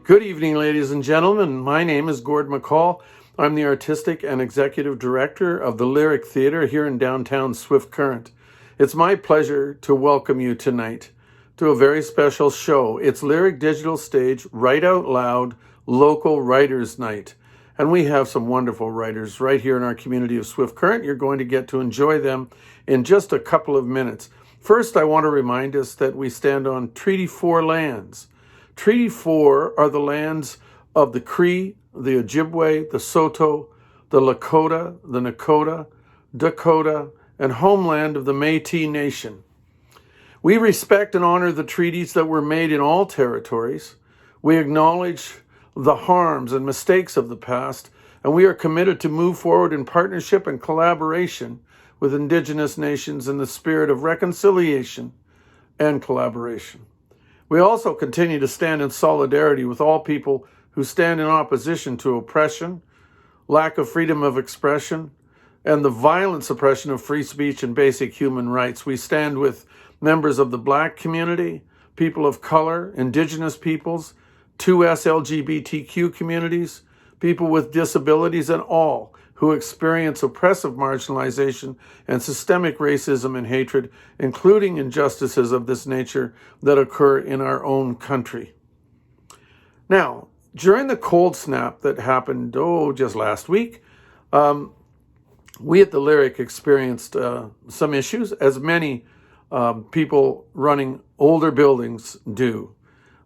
Good evening, ladies and gentlemen. My name is Gord McCall. I'm the Artistic and Executive Director of the Lyric Theatre here in downtown Swift Current. It's my pleasure to welcome you tonight to a very special show. It's Lyric Digital Stage Write Out Loud Local Writers Night. And we have some wonderful writers right here in our community of Swift Current. You're going to get to enjoy them in just a couple of minutes. First, I want to remind us that we stand on Treaty 4 lands. Treaty 4 are the lands of the Cree, the Ojibwe, the Saulteaux, the Lakota, the Nakota, Dakota, and homeland of the Métis Nation. We respect and honor the treaties that were made in all territories. We acknowledge the harms and mistakes of the past, and we are committed to move forward in partnership and collaboration with Indigenous nations in the spirit of reconciliation and collaboration. We also continue to stand in solidarity with all people who stand in opposition to oppression, lack of freedom of expression, and the violent suppression of free speech and basic human rights. We stand with members of the Black community, people of color, Indigenous peoples, 2S LGBTQ communities, people with disabilities, and all who experience oppressive marginalization and systemic racism and hatred, including injustices of this nature that occur in our own country. Now, during the cold snap that happened, just last week, we at the Lyric experienced some issues, as many people running older buildings do.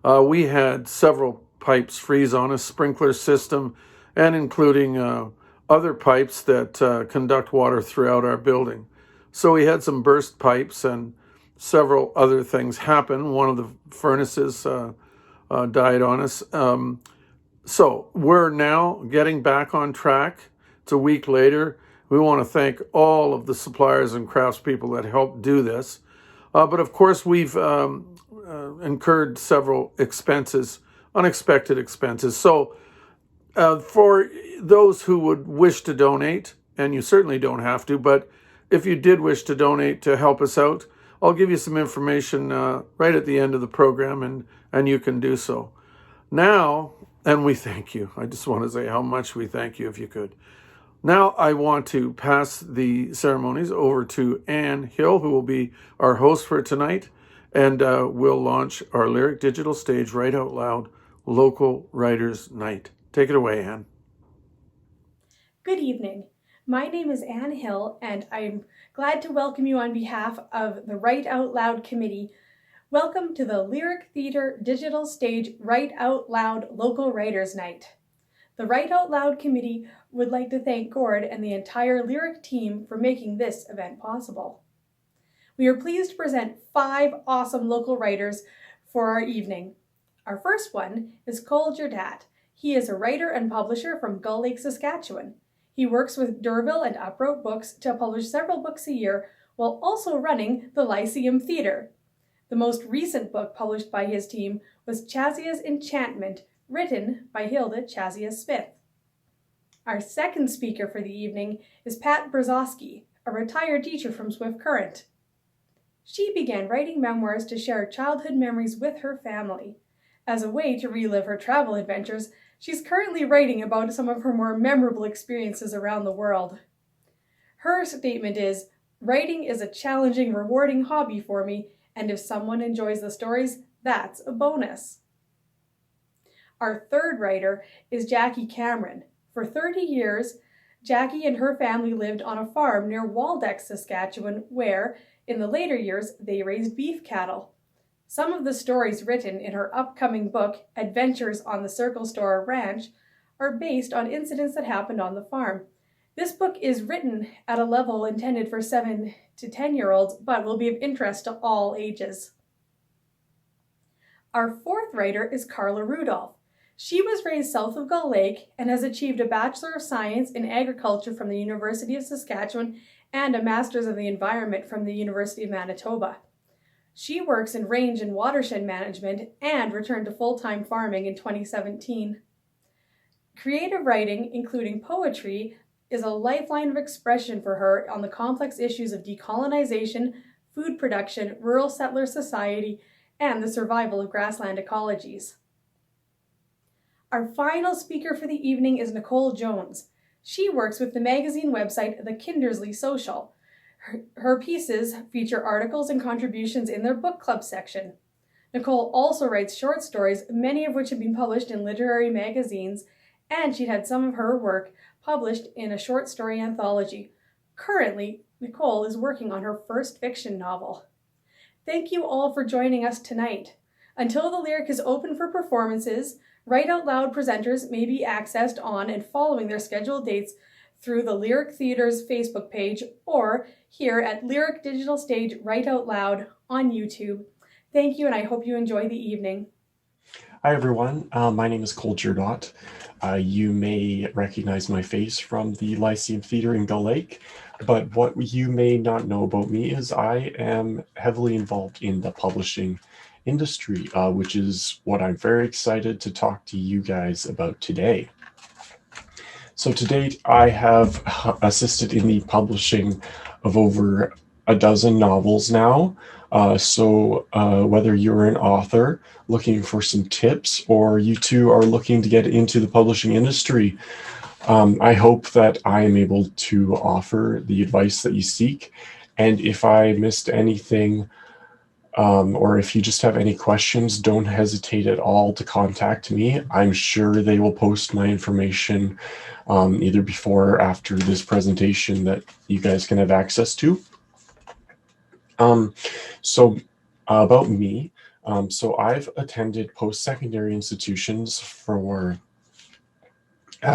We had several pipes freeze on a sprinkler system, and including other pipes that conduct water throughout our building. So we had some burst pipes and several other things happen. One of the furnaces died on us. So we're now getting back on track. It's a week later. We want to thank all of the suppliers and craftspeople that helped do this. But of course, we've incurred several expenses, unexpected expenses. So for those who would wish to donate, and you certainly don't have to, but if you did wish to donate to help us out, I'll give you some information right at the end of the program, and you can do so. Now, and we thank you. I just want to say how much we thank you, if you could. Now I want to pass the ceremonies over to Anne Hill, who will be our host for tonight, and we'll launch our Lyric Digital Stage Write Out Loud Local Writers Night. Take it away, Anne. Good evening. My name is Anne Hill, and I'm glad to welcome you on behalf of the Write Out Loud Committee. Welcome to the Lyric Theatre Digital Stage Write Out Loud Local Writers Night. The Write Out Loud Committee would like to thank Gord and the entire Lyric team for making this event possible. We are pleased to present 5 awesome local writers for our evening. Our first one is Cole Jordat. He is a writer and publisher from Gull Lake, Saskatchewan. He works with D'Urville and Uproot Books to publish several books a year while also running the Lyceum Theatre. The most recent book published by his team was Chazia's Enchantment, written by Hilda Chazia Smith. Our second speaker for the evening is Pat Brzozowski, a retired teacher from Swift Current. She began writing memoirs to share childhood memories with her family. As a way to relive her travel adventures, she's currently writing about some of her more memorable experiences around the world. Her statement is, "Writing is a challenging, rewarding hobby for me, and if someone enjoys the stories, that's a bonus." Our third writer is Jackie Cameron. For 30 years, Jackie and her family lived on a farm near Waldeck, Saskatchewan, where, in the later years, they raised beef cattle. Some of the stories written in her upcoming book, Adventures on the Circle Store Ranch, are based on incidents that happened on the farm. This book is written at a level intended for 7 to 10-year-olds, but will be of interest to all ages. Our fourth writer is Carla Rudolph. She was raised south of Gull Lake and has achieved a Bachelor of Science in Agriculture from the University of Saskatchewan and a Master's of the Environment from the University of Manitoba. She works in range and watershed management and returned to full-time farming in 2017. Creative writing, including poetry, is a lifeline of expression for her on the complex issues of decolonization, food production, rural settler society, and the survival of grassland ecologies. Our final speaker for the evening is Nicole Jones. She works with the magazine website The Kindersley Social. Her pieces feature articles and contributions in their book club section. Nicole also writes short stories, many of which have been published in literary magazines, and she'd had some of her work published in a short story anthology. Currently, Nicole is working on her first fiction novel. Thank you all for joining us tonight. Until the Lyric is open for performances, Write Out Loud presenters may be accessed on and following their scheduled dates through the Lyric Theatre's Facebook page or here at Lyric Digital Stage Write Out Loud on YouTube. Thank you, and I hope you enjoy the evening. Hi everyone, my name is Cole Jerdot. You may recognize my face from the Lyceum Theatre in Gull Lake, but what you may not know about me is I am heavily involved in the publishing industry, which is what I'm very excited to talk to you guys about today. So to date, I have assisted in the publishing of over a dozen novels now. So whether you're an author looking for some tips or you two are looking to get into the publishing industry, I hope that I am able to offer the advice that you seek. And if I missed anything, or if you just have any questions, don't hesitate at all to contact me. I'm sure they will post my information either before or after this presentation that you guys can have access to. So about me, so I've attended post-secondary institutions for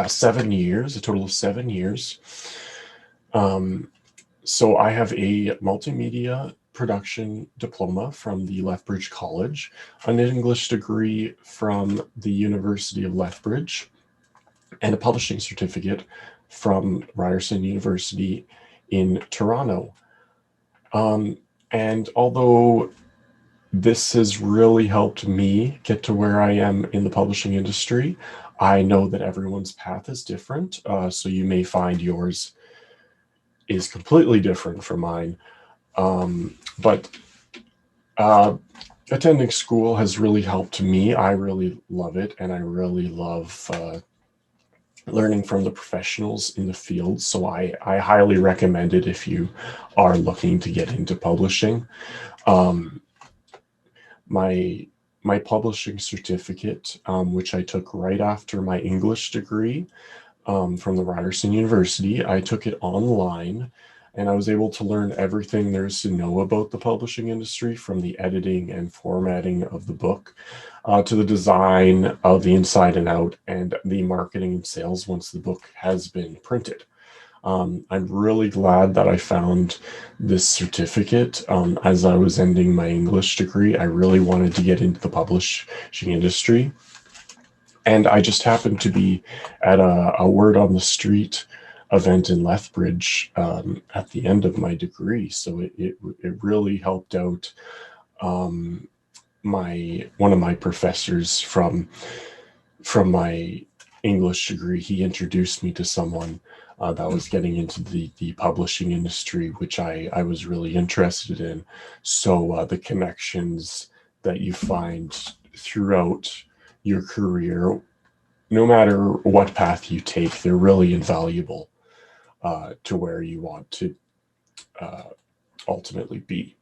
7 years, a total of 7 years. So I have a multimedia production diploma from the Lethbridge College, an English degree from the University of Lethbridge, and a publishing certificate from Ryerson University in Toronto. And although this has really helped me get to where I am in the publishing industry, I know that everyone's path is different, so you may find yours is completely different from mine. But attending school has really helped me. I really love it, and I really love learning from the professionals in the field. So I highly recommend it if you are looking to get into publishing. My publishing certificate, which I took right after my English degree from the Ryerson University, I took it online, and I was able to learn everything there is to know about the publishing industry, from the editing and formatting of the book to the design of the inside and out and the marketing and sales once the book has been printed. I'm really glad that I found this certificate as I was ending my English degree. I really wanted to get into the publishing industry. And I just happened to be at a Word on the Street event in Lethbridge at the end of my degree. So it really helped out one of my professors from my English degree. He introduced me to someone that was getting into the publishing industry, which I was really interested in. So the connections that you find throughout your career, no matter what path you take, they're really invaluable to where you want to ultimately be.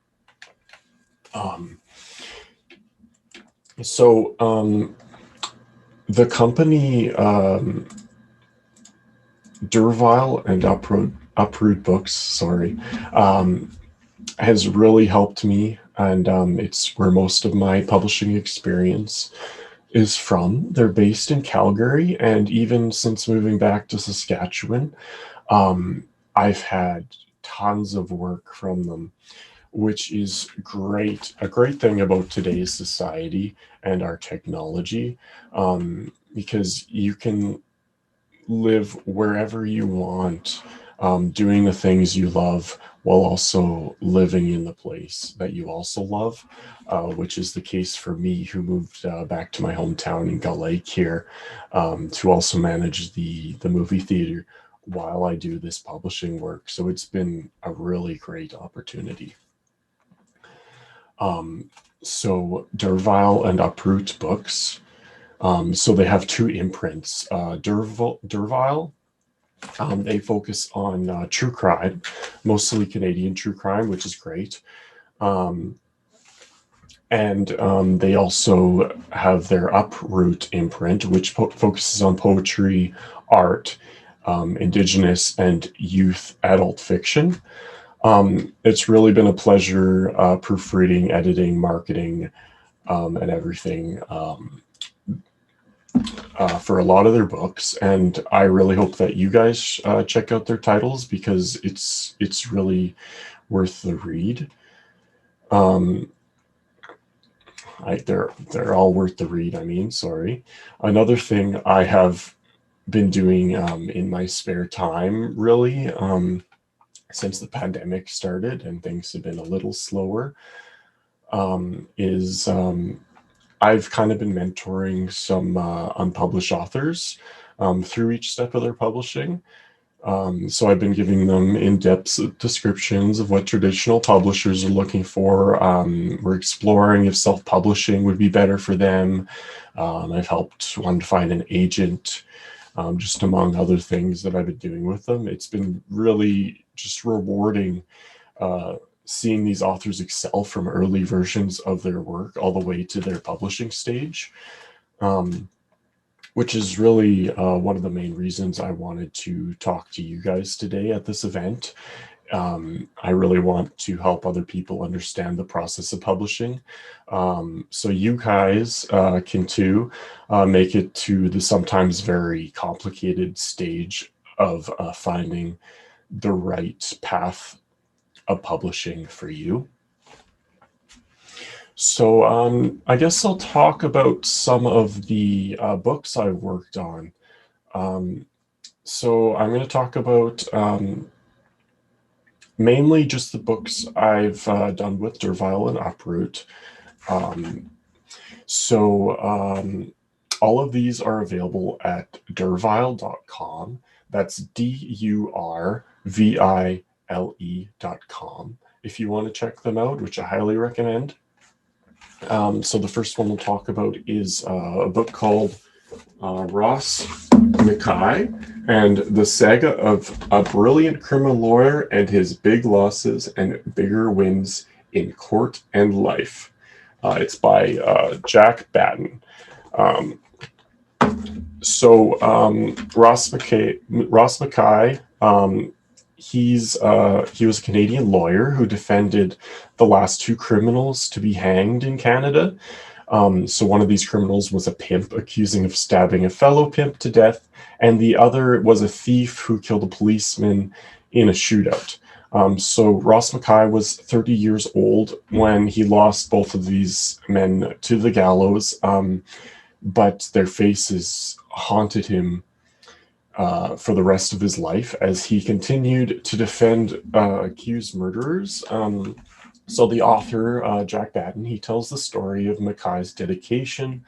The company Dervile and Uproot Books, has really helped me, and it's where most of my publishing experience is from. They're based in Calgary, and even since moving back to Saskatchewan, I've had tons of work from them, which is great. A great thing about today's society and our technology, because you can live wherever you want, doing the things you love while also living in the place that you also love, which is the case for me, who moved back to my hometown in Gull Lake here to also manage the movie theater while I do this publishing work. So it's been a really great opportunity. So Dervile and Uproot Books So they have two imprints. Dervile, they focus on true crime, mostly Canadian true crime, which is great. And they also have their Uproot imprint, which focuses on poetry, art, Indigenous and youth adult fiction. It's really been a pleasure proofreading, editing, marketing, and everything for a lot of their books. And I really hope that you guys check out their titles, because it's really worth the read. They're all worth the read. Sorry. Another thing I have been doing in my spare time, really, since the pandemic started and things have been a little slower, is I've kind of been mentoring some unpublished authors through each step of their publishing. So I've been giving them in-depth descriptions of what traditional publishers are looking for. We're exploring if self-publishing would be better for them. I've helped one find an agent, just among other things that I've been doing with them. It's been really just rewarding seeing these authors excel from early versions of their work all the way to their publishing stage. Which is really one of the main reasons I wanted to talk to you guys today at this event. I really want to help other people understand the process of publishing, so you guys can too make it to the sometimes very complicated stage of finding the right path of publishing for you. So I guess I'll talk about some of the books I've worked on. So I'm going to talk about mainly just the books I've done with Dervile and Uproot. All of these are available at durvile.com. That's DURVILE.com. If you want to check them out, which I highly recommend. So the first one we'll talk about is a book called Ross Mackay and the Saga of a Brilliant Criminal Lawyer and His Big Losses and Bigger Wins in Court and Life. It's by Jack Batten. Ross Mackay, he was a Canadian lawyer who defended the last two criminals to be hanged in Canada. So one of these criminals was a pimp accusing of stabbing a fellow pimp to death, and the other was a thief who killed a policeman in a shootout. So Ross Mackay was 30 years old when he lost both of these men to the gallows, but their faces haunted him for the rest of his life as he continued to defend accused murderers. So the author, Jack Batten, he tells the story of Mackay's dedication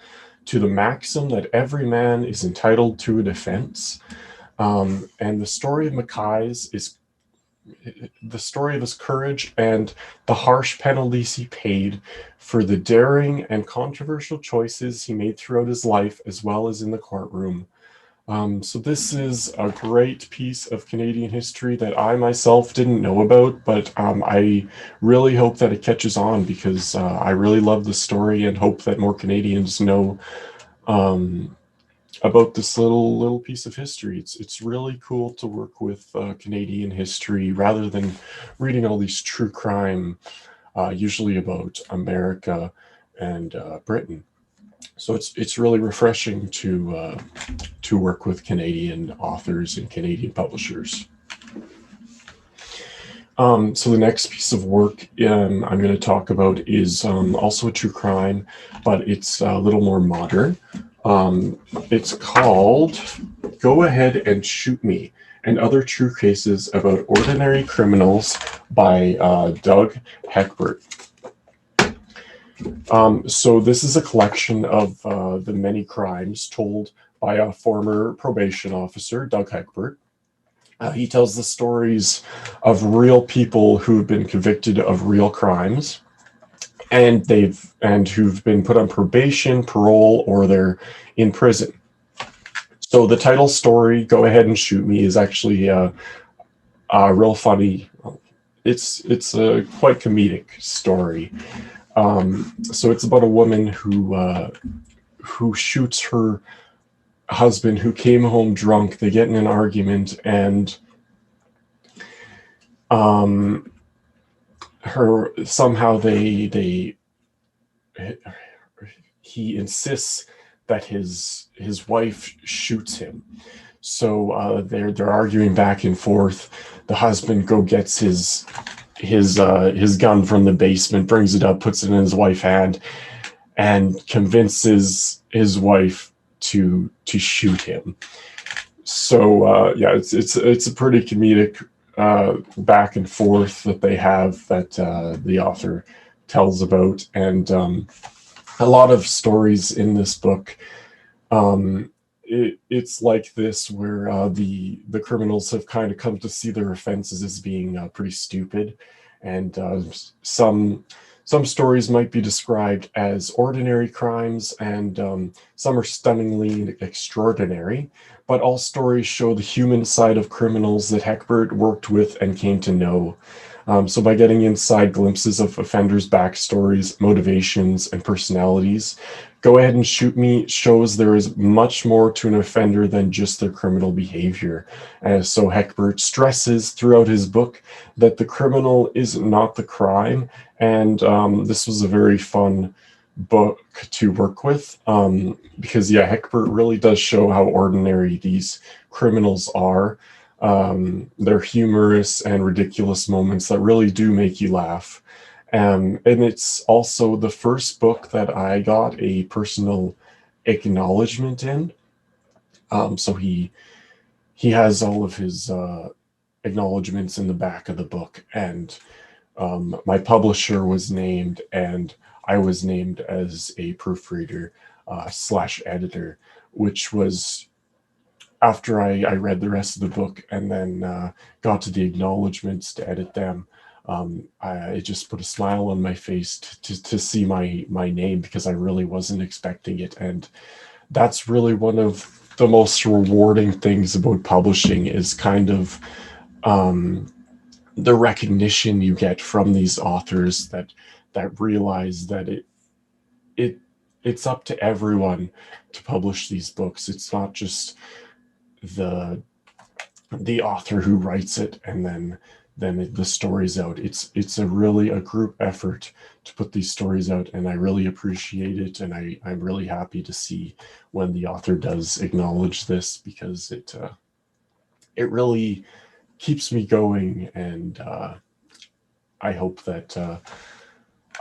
to the maxim that every man is entitled to a defense. And the story of Mackay's is the story of his courage and the harsh penalties he paid for the daring and controversial choices he made throughout his life, as well as in the courtroom. So this is a great piece of Canadian history that I myself didn't know about, but I really hope that it catches on, because I really love the story and hope that more Canadians know about this little piece of history. It's really cool to work with Canadian history rather than reading all these true crime, usually about America and Britain. So it's really refreshing to work with Canadian authors and Canadian publishers. So the next piece of work I'm going to talk about is also a true crime, but it's a little more modern. It's called Go Ahead and Shoot Me and Other True Cases About Ordinary Criminals by Doug Heckbert. So this is a collection of the many crimes told by a former probation officer, Doug Heckbert. He tells the stories of real people who've been convicted of real crimes. and who've been put on probation, parole, or they're in prison. So the title story, Go Ahead and Shoot Me, is actually real funny. It's a quite comedic story. So it's about a woman who shoots her husband, who came home drunk. They get in an argument, and her somehow they he insists that his wife shoots him. So they're arguing back and forth. The husband gets his gun from the basement, brings it up, puts it in his wife's hand, and convinces his wife to shoot him. So yeah, it's a pretty comedic back and forth that they have, that the author tells about, and a lot of stories in this book. It's like this, where the criminals have kind of come to see their offenses as being pretty stupid, and some stories might be described as ordinary crimes, and some are stunningly extraordinary. But all stories show the human side of criminals that Heckbert worked with and came to know. So by getting inside glimpses of offenders' backstories, motivations, and personalities, Go Ahead and Shoot Me shows there is much more to an offender than just their criminal behavior. So Heckbert stresses throughout his book that the criminal is not the crime, and this was a very fun book to work with, because yeah, Heckbert really does show how ordinary these criminals are. They're humorous and ridiculous moments that really do make you laugh. And it's also the first book that I got a personal acknowledgement in. So he has all of his acknowledgements in the back of the book, and my publisher was named, and I was named as a proofreader / editor, which was after I read the rest of the book and then got to the acknowledgements to edit them. It just put a smile on my face to see my name, because I really wasn't expecting it. And that's really one of the most rewarding things about publishing, is kind of the recognition you get from these authors that realize that it's up to everyone to publish these books. It's not just the author who writes it and then the story's out. It's a really a group effort to put these stories out, and I really appreciate it, and I'm really happy to see when the author does acknowledge this, because it really keeps me going, and I hope that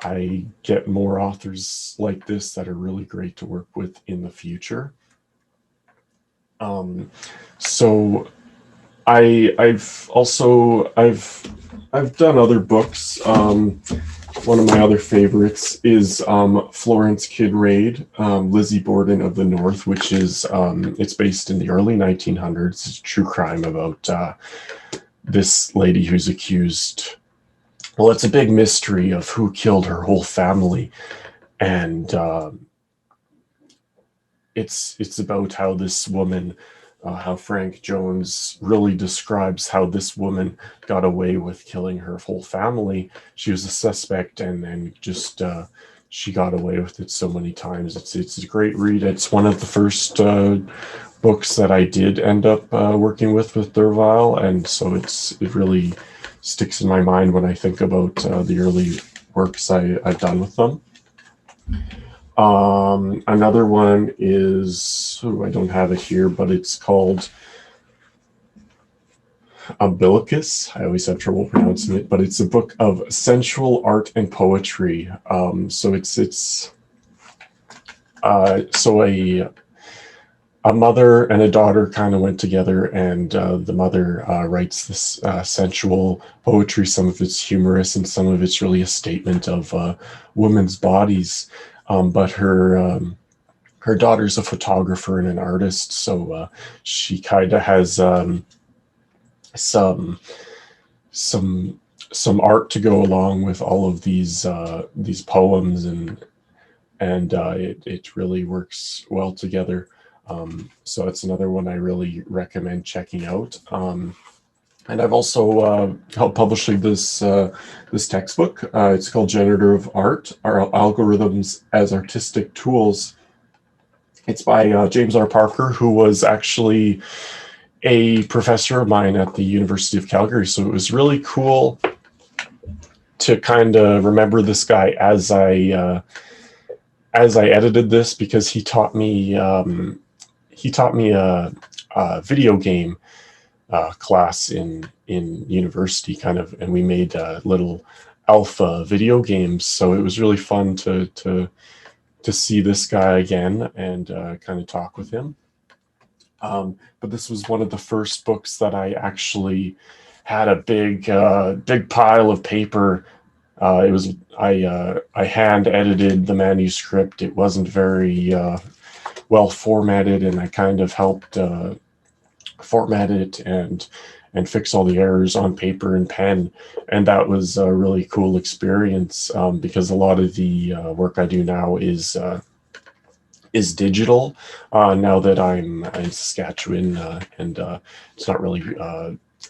I get more authors like this that are really great to work with in the future. So I've done other books. One of my other favorites is Florence Kid Raid, Lizzie Borden of the North, which is it's based in the early 1900s. It's a true crime about this lady who's accused. Well, it's a big mystery of who killed her whole family, and it's about how this woman, how Frank Jones really describes how this woman got away with killing her whole family. She was a suspect, and then just she got away with it so many times. It's a great read. It's one of the first books that I did end up working with Derville, and so it really sticks in my mind when I think about the early works I've done with them. Another one is, I don't have it here, but it's called Umbilicus. I always have trouble pronouncing it, but it's a book of sensual art and poetry. So a mother and a daughter kind of went together, and the mother writes this sensual poetry. Some of it's humorous, and some of it's really a statement of women's bodies. But her daughter's a photographer and an artist, so she kind of has some some art to go along with all of these poems, and it really works well together. So it's another one I really recommend checking out. And I've also helped publishing this textbook. It's called Generative Art: Our Algorithms as Artistic Tools. It's by James R. Parker, who was actually a professor of mine at the University of Calgary. So it was really cool to kind of remember this guy as I edited this, because he taught me a video game class in university, kind of, and we made little alpha video games. So it was really fun to see this guy again and kind of talk with him. But this was one of the first books that I actually had a big pile of paper. I hand edited the manuscript. It wasn't very well formatted, and I kind of helped format it and fix all the errors on paper and pen. And that was a really cool experience, because a lot of the work I do now is digital, now that I'm in Saskatchewan, and it's not really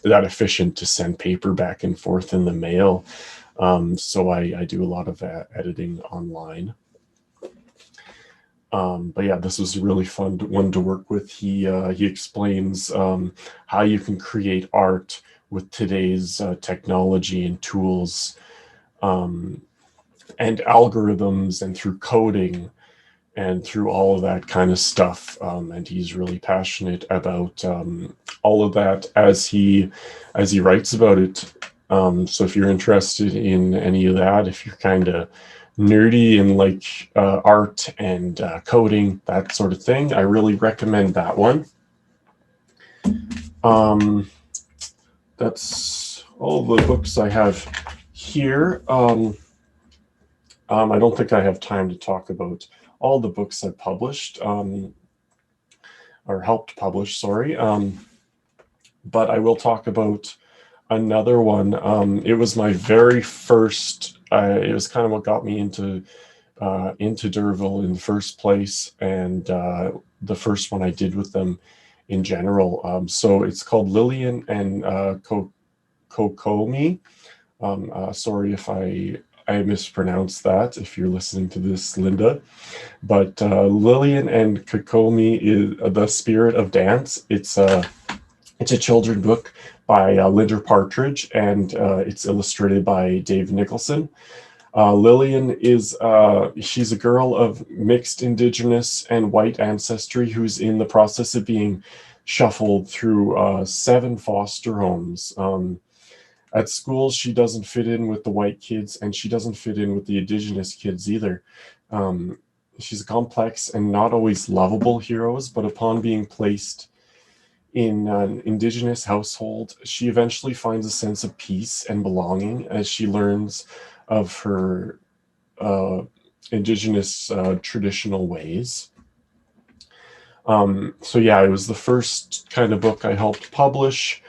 that efficient to send paper back and forth in the mail. So I do a lot of editing online. But yeah, this was a really fun one to work with. He explains how you can create art with today's technology and tools, and algorithms, and through coding, and through all of that kind of stuff. And he's really passionate about all of that as he writes about it. So if you're interested in any of that, if you're kind of nerdy and like art and coding, that sort of thing, I really recommend that one. That's all the books I have here. I don't think I have time to talk about all the books I've published, or helped publish, sorry. But I will talk about another one. It was my very first, it was kind of what got me into D'Urville in the first place, and the first one I did with them in general. So it's called Lillian and Kokomi. Sorry if I mispronounced that, if you're listening to this, Linda. But Lillian and Kokomi is The Spirit of Dance. It's a children's book by Linda Partridge, and it's illustrated by Dave Nicholson. Lillian is she's a girl of mixed Indigenous and white ancestry who's in the process of being shuffled through 7 foster homes. At school, she doesn't fit in with the white kids, and she doesn't fit in with the Indigenous kids either. She's a complex and not always lovable heroes, but upon being placed in an Indigenous household, she eventually finds a sense of peace and belonging as she learns of her Indigenous traditional ways. So yeah, it was the first kind of book I helped publish,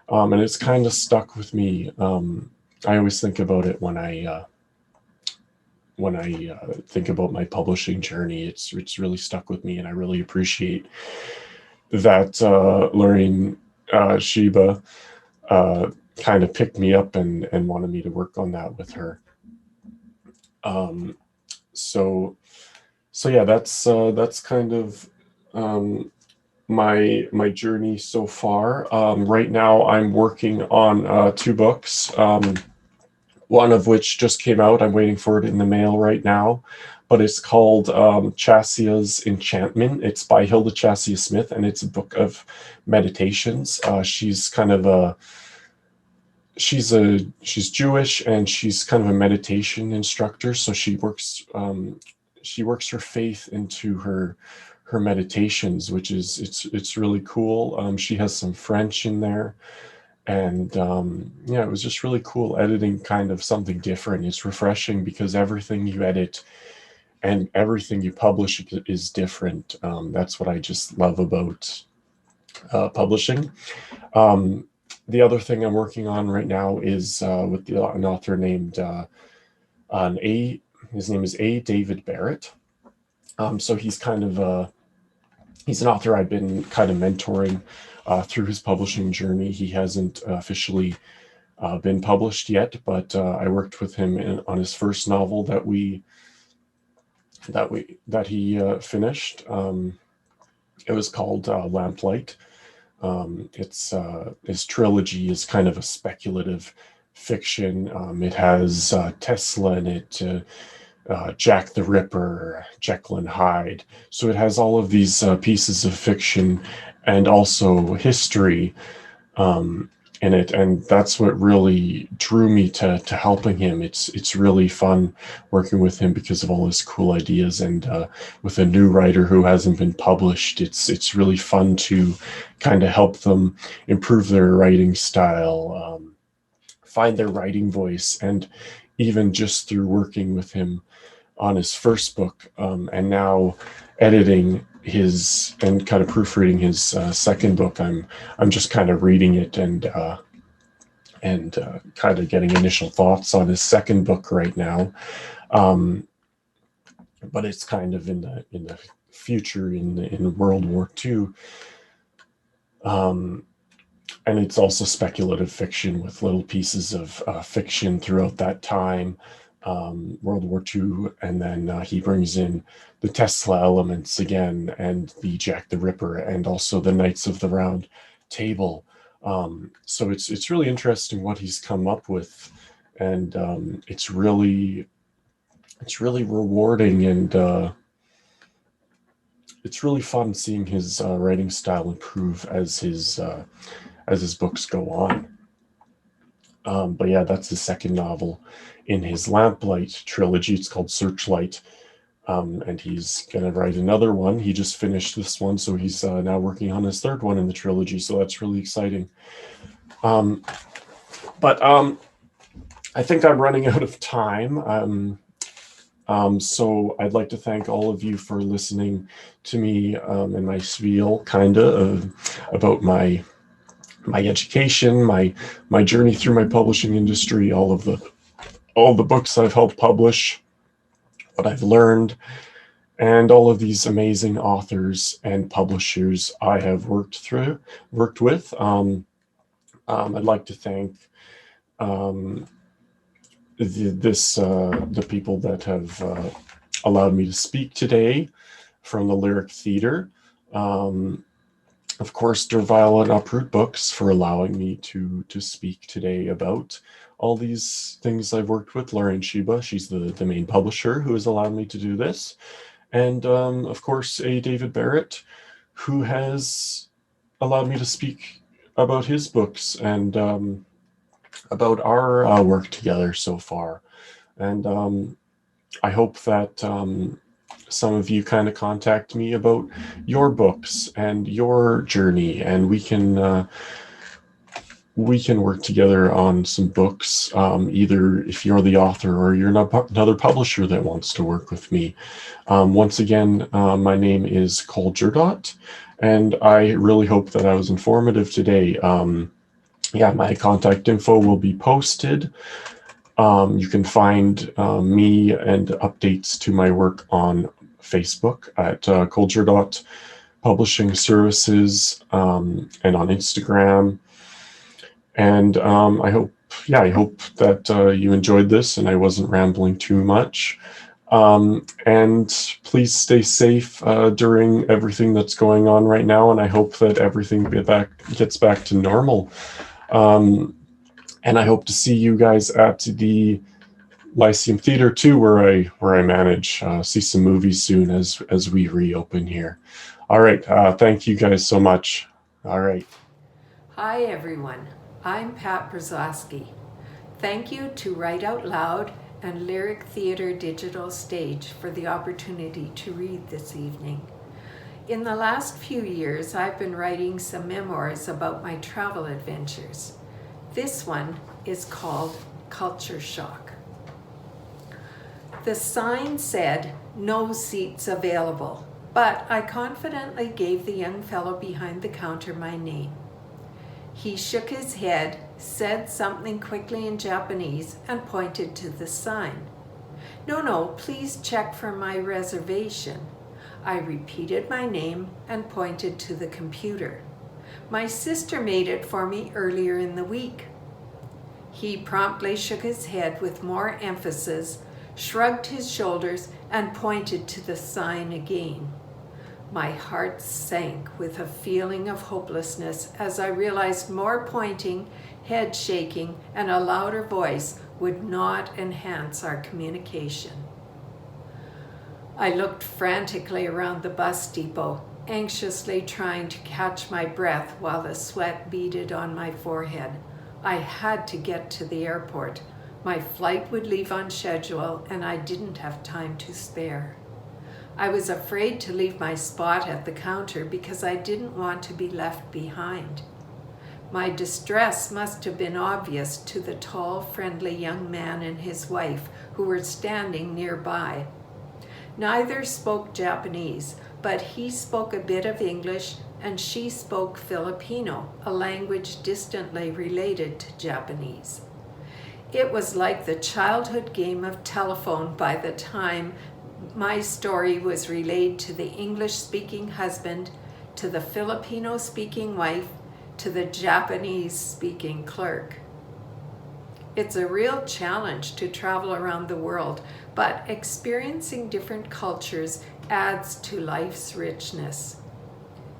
and it's kind of stuck with me. I always think about it when I think about my publishing journey. It's really stuck with me, and I really appreciate that Lorraine Sheba kind of picked me up and wanted me to work on that with her. So yeah, that's kind of my journey so far. Right now, I'm working on 2 books. One of which just came out. I'm waiting for it in the mail right now, but it's called Chassia's Enchantment. It's by Hilda Chassia Smith, and it's a book of meditations. She's kind of she's Jewish, and she's kind of a meditation instructor. So she works her faith into her meditations, which is it's really cool. She has some French in there. And yeah, it was just really cool editing kind of something different. It's refreshing because everything you edit and everything you publish is different. That's what I just love about publishing. The other thing I'm working on right now is with an author named his name is A. David Barrett. So he's kind of he's an author I've been kind of mentoring through his publishing journey. He hasn't officially been published yet, but I worked with him on his first novel that he finished. It was called Lamplight. It's his trilogy is kind of a speculative fiction. It has Tesla in it, Jack the Ripper, Jekyll and Hyde. So it has all of these pieces of fiction and also history in it, and that's what really drew me to helping him. It's really fun working with him because of all his cool ideas, and with a new writer who hasn't been published, it's really fun to kind of help them improve their writing style, find their writing voice, and even just through working with him on his first book, and now editing his and kind of proofreading his second book. I'm just kind of reading it and kind of getting initial thoughts on his second book right now. But it's kind of in the future in World War II. And it's also speculative fiction with little pieces of fiction throughout that time, World War II, and then he brings in the Tesla elements again, and the Jack the Ripper, and also the Knights of the Round Table. So it's really interesting what he's come up with, and it's really rewarding, and it's really fun seeing his writing style improve as his books go on. But yeah, that's the second novel in his Lamplight trilogy. It's called Searchlight. And he's going to write another one. He just finished this one, so he's now working on his third one in the trilogy. So that's really exciting. But I think I'm running out of time. So I'd like to thank all of you for listening to me and my spiel, kind of about my education, my journey through my publishing industry, all the books I've helped publish, what I've learned, and all of these amazing authors and publishers I have worked with. I'd like to thank the people that have allowed me to speak today from the Lyric Theater. Of course, Dervile and Uproot Books for allowing me to speak today about all these things I've worked with. Lauren Sheba, she's the main publisher who has allowed me to do this. And of course, A. David Barrett, who has allowed me to speak about his books and about our work together so far. And I hope that some of you kind of contact me about your books and your journey, and we can work together on some books, either if you're the author or you're another publisher that wants to work with me. Once again, my name is Cole Jerdot, and I really hope that I was informative today. Yeah, my contact info will be posted. You can find me and updates to my work on Facebook at Cole Jerdot Publishing Services, and on Instagram. And I hope that you enjoyed this and I wasn't rambling too much. And please stay safe during everything that's going on right now. And I hope that everything gets back to normal. And I hope to see you guys at the Lyceum Theater too, where I manage. See some movies soon as we reopen here. All right. Thank you guys so much. All right. Hi everyone, I'm Pat Brzezowski. Thank you to Write Out Loud and Lyric Theater Digital Stage for the opportunity to read this evening. In the last few years, I've been writing some memoirs about my travel adventures. This one is called Culture Shock. The sign said, "No seats available," but I confidently gave the young fellow behind the counter my name. He shook his head, said something quickly in Japanese, and pointed to the sign. No, please check for my reservation. I repeated my name and pointed to the computer. My sister made it for me earlier in the week. He promptly shook his head with more emphasis, shrugged his shoulders, and pointed to the sign again. My heart sank with a feeling of hopelessness as I realized more pointing, head shaking, and a louder voice would not enhance our communication. I looked frantically around the bus depot, anxiously trying to catch my breath while the sweat beaded on my forehead. I had to get to the airport. My flight would leave on schedule, and I didn't have time to spare. I was afraid to leave my spot at the counter because I didn't want to be left behind. My distress must have been obvious to the tall, friendly young man and his wife who were standing nearby. Neither spoke Japanese, but he spoke a bit of English and she spoke Filipino, a language distantly related to Japanese. It was like the childhood game of telephone by the time my story was relayed to the English-speaking husband, to the Filipino-speaking wife, to the Japanese-speaking clerk. It's a real challenge to travel around the world, but experiencing different cultures adds to life's richness.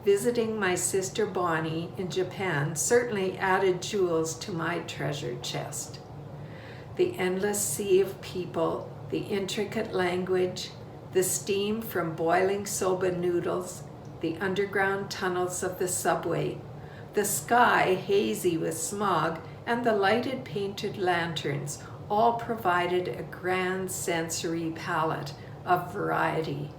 Visiting my sister Bonnie in Japan certainly added jewels to my treasure chest. The endless sea of people, the intricate language, the steam from boiling soba noodles, the underground tunnels of the subway, the sky hazy with smog, and the lighted painted lanterns all provided a grand sensory palette of variety.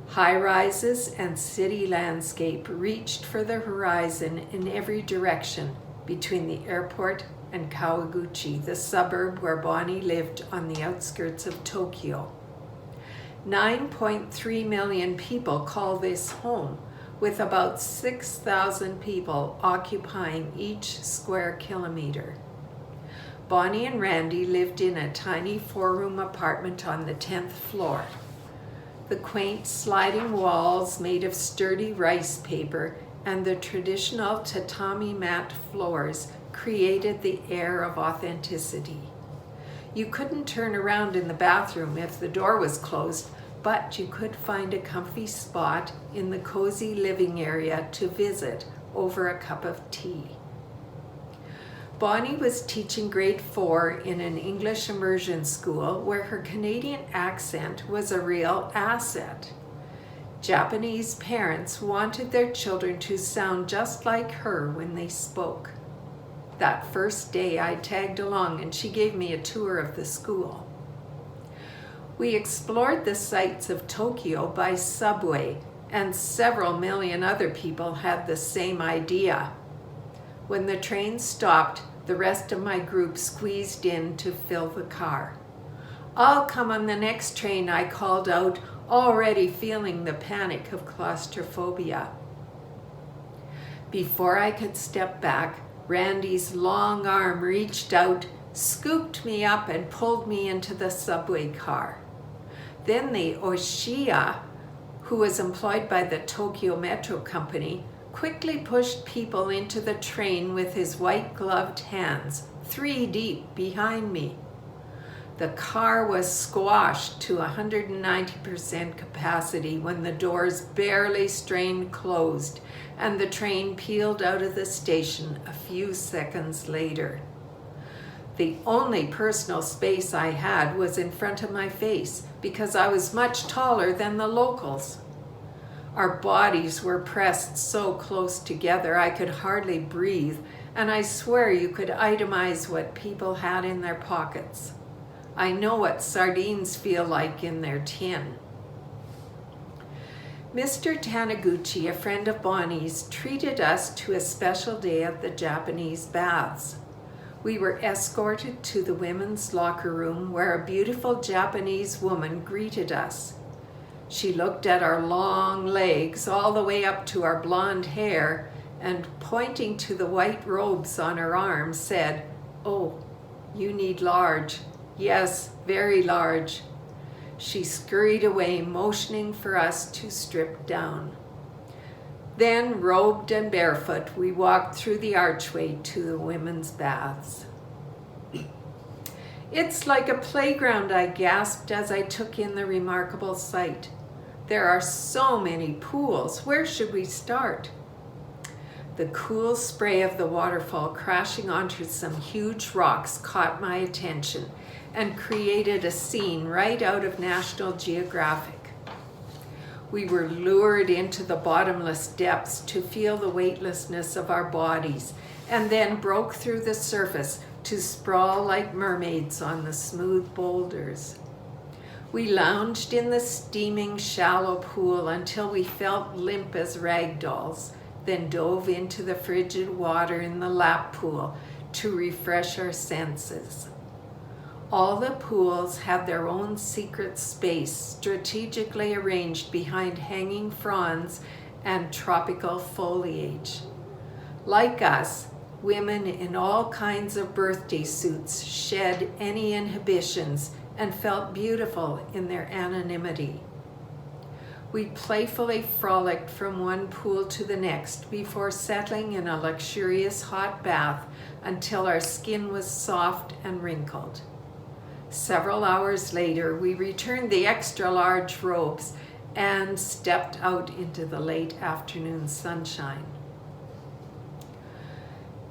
High-rises and city landscape reached for the horizon in every direction between the airport and Kawaguchi, the suburb where Bonnie lived on the outskirts of Tokyo. 9.3 million people call this home, with about 6,000 people occupying each square kilometer. Bonnie and Randy lived in a tiny 4-room apartment on the 10th floor. The quaint sliding walls made of sturdy rice paper and the traditional tatami mat floors created the air of authenticity. You couldn't turn around in the bathroom if the door was closed, but you could find a comfy spot in the cozy living area to visit over a cup of tea. Bonnie was teaching grade 4 in an English immersion school where her Canadian accent was a real asset. Japanese parents wanted their children to sound just like her when they spoke. That first day I tagged along and she gave me a tour of the school. We explored the sights of Tokyo by subway, and several million other people had the same idea. When the train stopped, the rest of my group squeezed in to fill the car. "I'll come on the next train," I called out, already feeling the panic of claustrophobia. Before I could step back, Randy's long arm reached out, scooped me up, and pulled me into the subway car. Then the Oshiya, who was employed by the Tokyo Metro Company, quickly pushed people into the train with his white-gloved hands, 3 deep behind me. The car was squashed to 190% capacity when the doors barely strained closed and the train peeled out of the station a few seconds later. The only personal space I had was in front of my face because I was much taller than the locals. Our bodies were pressed so close together I could hardly breathe, and I swear you could itemize what people had in their pockets. I know what sardines feel like in their tin. Mr. Taniguchi, a friend of Bonnie's, treated us to a special day at the Japanese baths. We were escorted to the women's locker room where a beautiful Japanese woman greeted us. She looked at our long legs all the way up to our blonde hair and pointing to the white robes on her arms said, "Oh, you need large. Yes, very large." She scurried away, motioning for us to strip down. Then, robed and barefoot, we walked through the archway to the women's baths. "It's like a playground," I gasped as I took in the remarkable sight. "There are so many pools. Where should we start?" The cool spray of the waterfall crashing onto some huge rocks caught my attention and created a scene right out of National Geographic. We were lured into the bottomless depths to feel the weightlessness of our bodies, and then broke through the surface to sprawl like mermaids on the smooth boulders. We lounged in the steaming, shallow pool until we felt limp as rag dolls, then dove into the frigid water in the lap pool to refresh our senses. All the pools had their own secret space, strategically arranged behind hanging fronds and tropical foliage. Like us, women in all kinds of birthday suits shed any inhibitions and felt beautiful in their anonymity. We playfully frolicked from one pool to the next before settling in a luxurious hot bath until our skin was soft and wrinkled. Several hours later, we returned the extra large robes and stepped out into the late afternoon sunshine.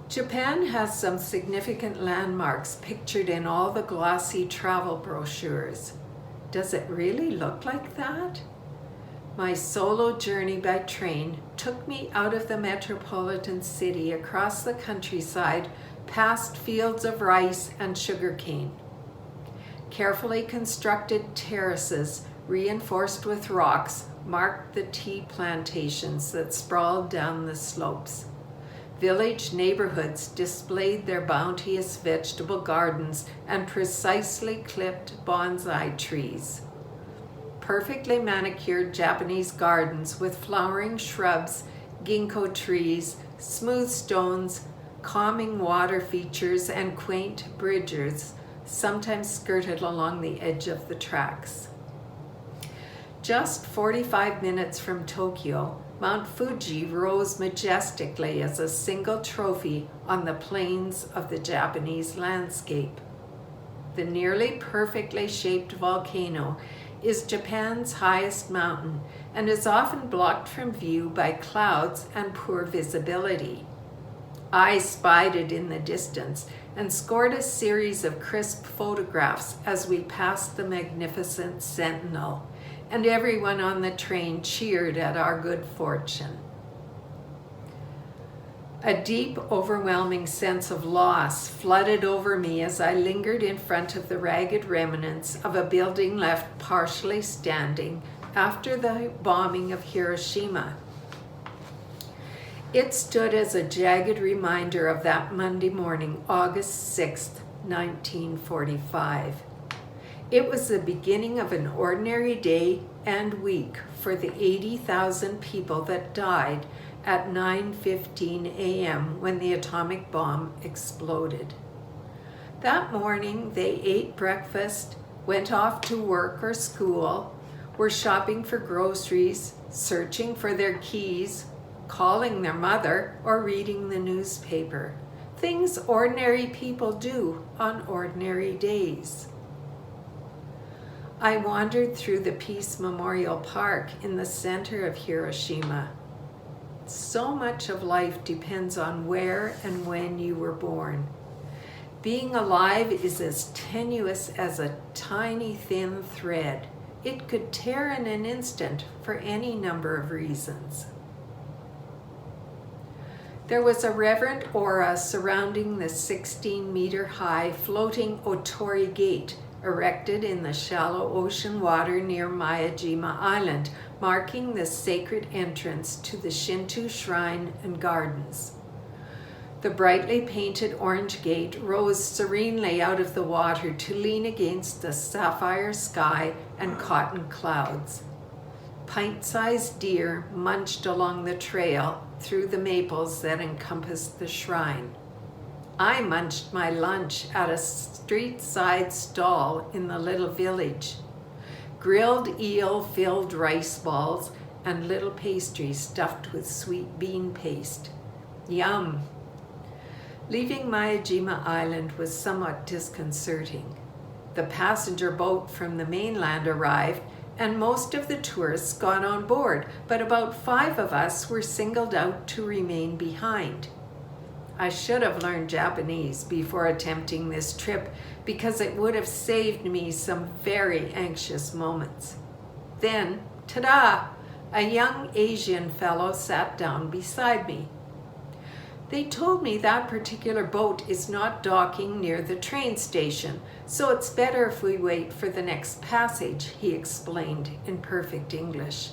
Japan has some significant landmarks pictured in all the glossy travel brochures. Does it really look like that? My solo journey by train took me out of the metropolitan city across the countryside past fields of rice and sugarcane. Carefully constructed terraces reinforced with rocks marked the tea plantations that sprawled down the slopes. Village neighborhoods displayed their bounteous vegetable gardens and precisely clipped bonsai trees. Perfectly manicured Japanese gardens with flowering shrubs, ginkgo trees, smooth stones, calming water features, and quaint bridges sometimes skirted along the edge of the tracks. Just 45 minutes from Tokyo, Mount Fuji rose majestically as a single trophy on the plains of the Japanese landscape. The nearly perfectly shaped volcano is Japan's highest mountain and is often blocked from view by clouds and poor visibility. I spied it in the distance and scored a series of crisp photographs as we passed the magnificent sentinel, and everyone on the train cheered at our good fortune. A deep, overwhelming sense of loss flooded over me as I lingered in front of the ragged remnants of a building left partially standing after the bombing of Hiroshima. It stood as a jagged reminder of that Monday morning, August 6th, 1945. It was the beginning of an ordinary day and week for the 80,000 people that died at 9:15 a.m. when the atomic bomb exploded. That morning, they ate breakfast, went off to work or school, were shopping for groceries, searching for their keys, calling their mother, or reading the newspaper. Things ordinary people do on ordinary days. I wandered through the Peace Memorial Park in the center of Hiroshima. So much of life depends on where and when you were born. Being alive is as tenuous as a tiny thin thread. It could tear in an instant for any number of reasons. There was a reverent aura surrounding the 16-meter-high floating Otori Gate erected in the shallow ocean water near Miyajima Island, marking the sacred entrance to the Shinto shrine and gardens. The brightly painted orange gate rose serenely out of the water to lean against the sapphire sky and cotton clouds. Pint-sized deer munched along the trail, through the maples that encompassed the shrine. I munched my lunch at a street-side stall in the little village. Grilled eel-filled rice balls and little pastries stuffed with sweet bean paste. Yum! Leaving Myajima Island was somewhat disconcerting. The passenger boat from the mainland arrived and most of the tourists got on board, but about 5 of us were singled out to remain behind. I should have learned Japanese before attempting this trip because it would have saved me some very anxious moments. Then, ta-da! A young Asian fellow sat down beside me. They told me that particular boat is not docking near the train station, so it's better if we wait for the next passage, he explained in perfect English.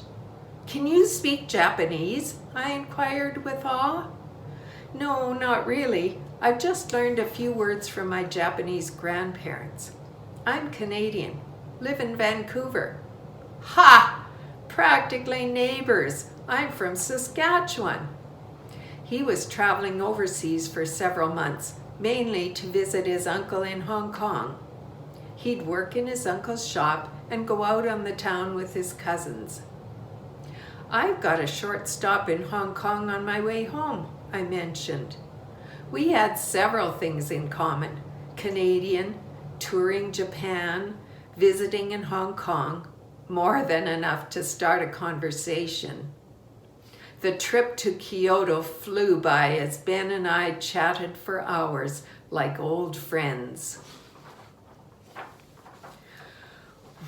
Can you speak Japanese? I inquired with awe. No, not really. I've just learned a few words from my Japanese grandparents. I'm Canadian, live in Vancouver. Ha! Practically neighbors. I'm from Saskatchewan. He was traveling overseas for several months, mainly to visit his uncle in Hong Kong. He'd work in his uncle's shop and go out on the town with his cousins. I've got a short stop in Hong Kong on my way home, I mentioned. We had several things in common: Canadian, touring Japan, visiting in Hong Kong, more than enough to start a conversation. The trip to Kyoto flew by as Ben and I chatted for hours like old friends.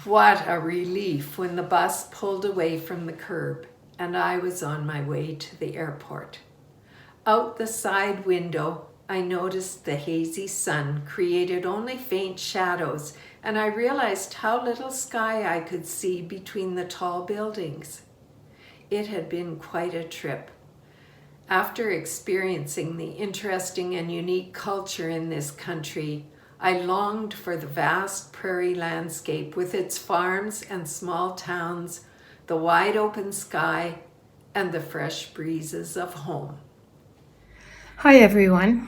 What a relief when the bus pulled away from the curb and I was on my way to the airport. Out the side window, I noticed the hazy sun created only faint shadows, and I realized how little sky I could see between the tall buildings. It had been quite a trip. After experiencing the interesting and unique culture in this country, I longed for the vast prairie landscape with its farms and small towns, the wide open sky, and the fresh breezes of home. Hi everyone.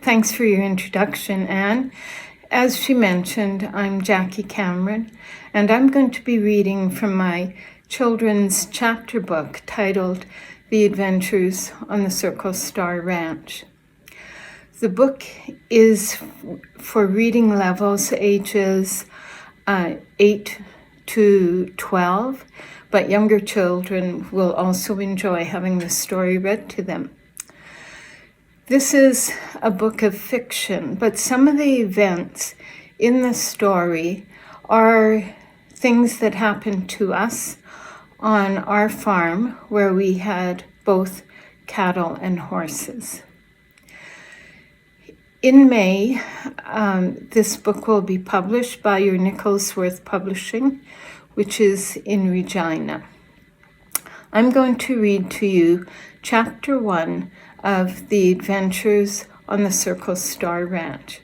Thanks for your introduction, Anne. As she mentioned, I'm Jackie Cameron, and I'm going to be reading from my children's chapter book titled The Adventures on the Circle Star Ranch. The book is for reading levels ages 8 to 12, but younger children will also enjoy having the story read to them. This is a book of fiction, but some of the events in the story are things that happened to us on our farm where we had both cattle and horses. In May, this book will be published by your Nicholsworth Publishing, which is in Regina. I'm going to read to you Chapter 1 of The Adventures on the Circle Star Ranch.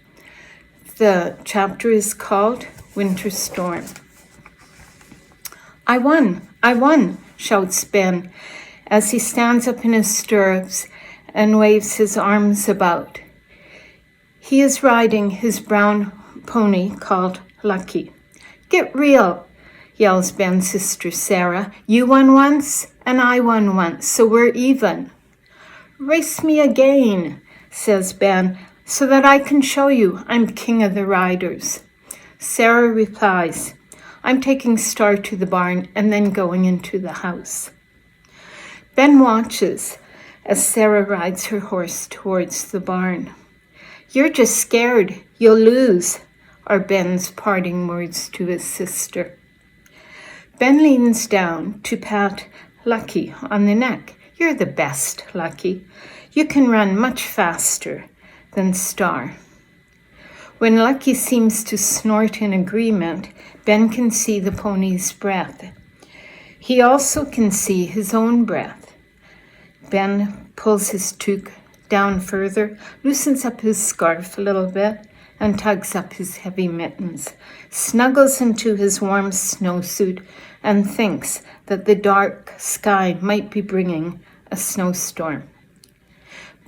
The chapter is called Winter Storm. I won, shouts Ben as he stands up in his stirrups and waves his arms about. He is riding his brown pony called Lucky. Get real, yells Ben's sister Sarah. You won once and I won once, so we're even. Race me again, says Ben, so that I can show you I'm king of the riders. Sarah replies, I'm taking Star to the barn and then going into the house. Ben watches as Sarah rides her horse towards the barn. You're just scared. You'll lose, are Ben's parting words to his sister. Ben leans down to pat Lucky on the neck. You're the best, Lucky. You can run much faster than Star. When Lucky seems to snort in agreement, Ben can see the pony's breath. He also can see his own breath. Ben pulls his toque down further, loosens up his scarf a little bit, and tugs up his heavy mittens, snuggles into his warm snowsuit, and thinks that the dark sky might be bringing a snowstorm.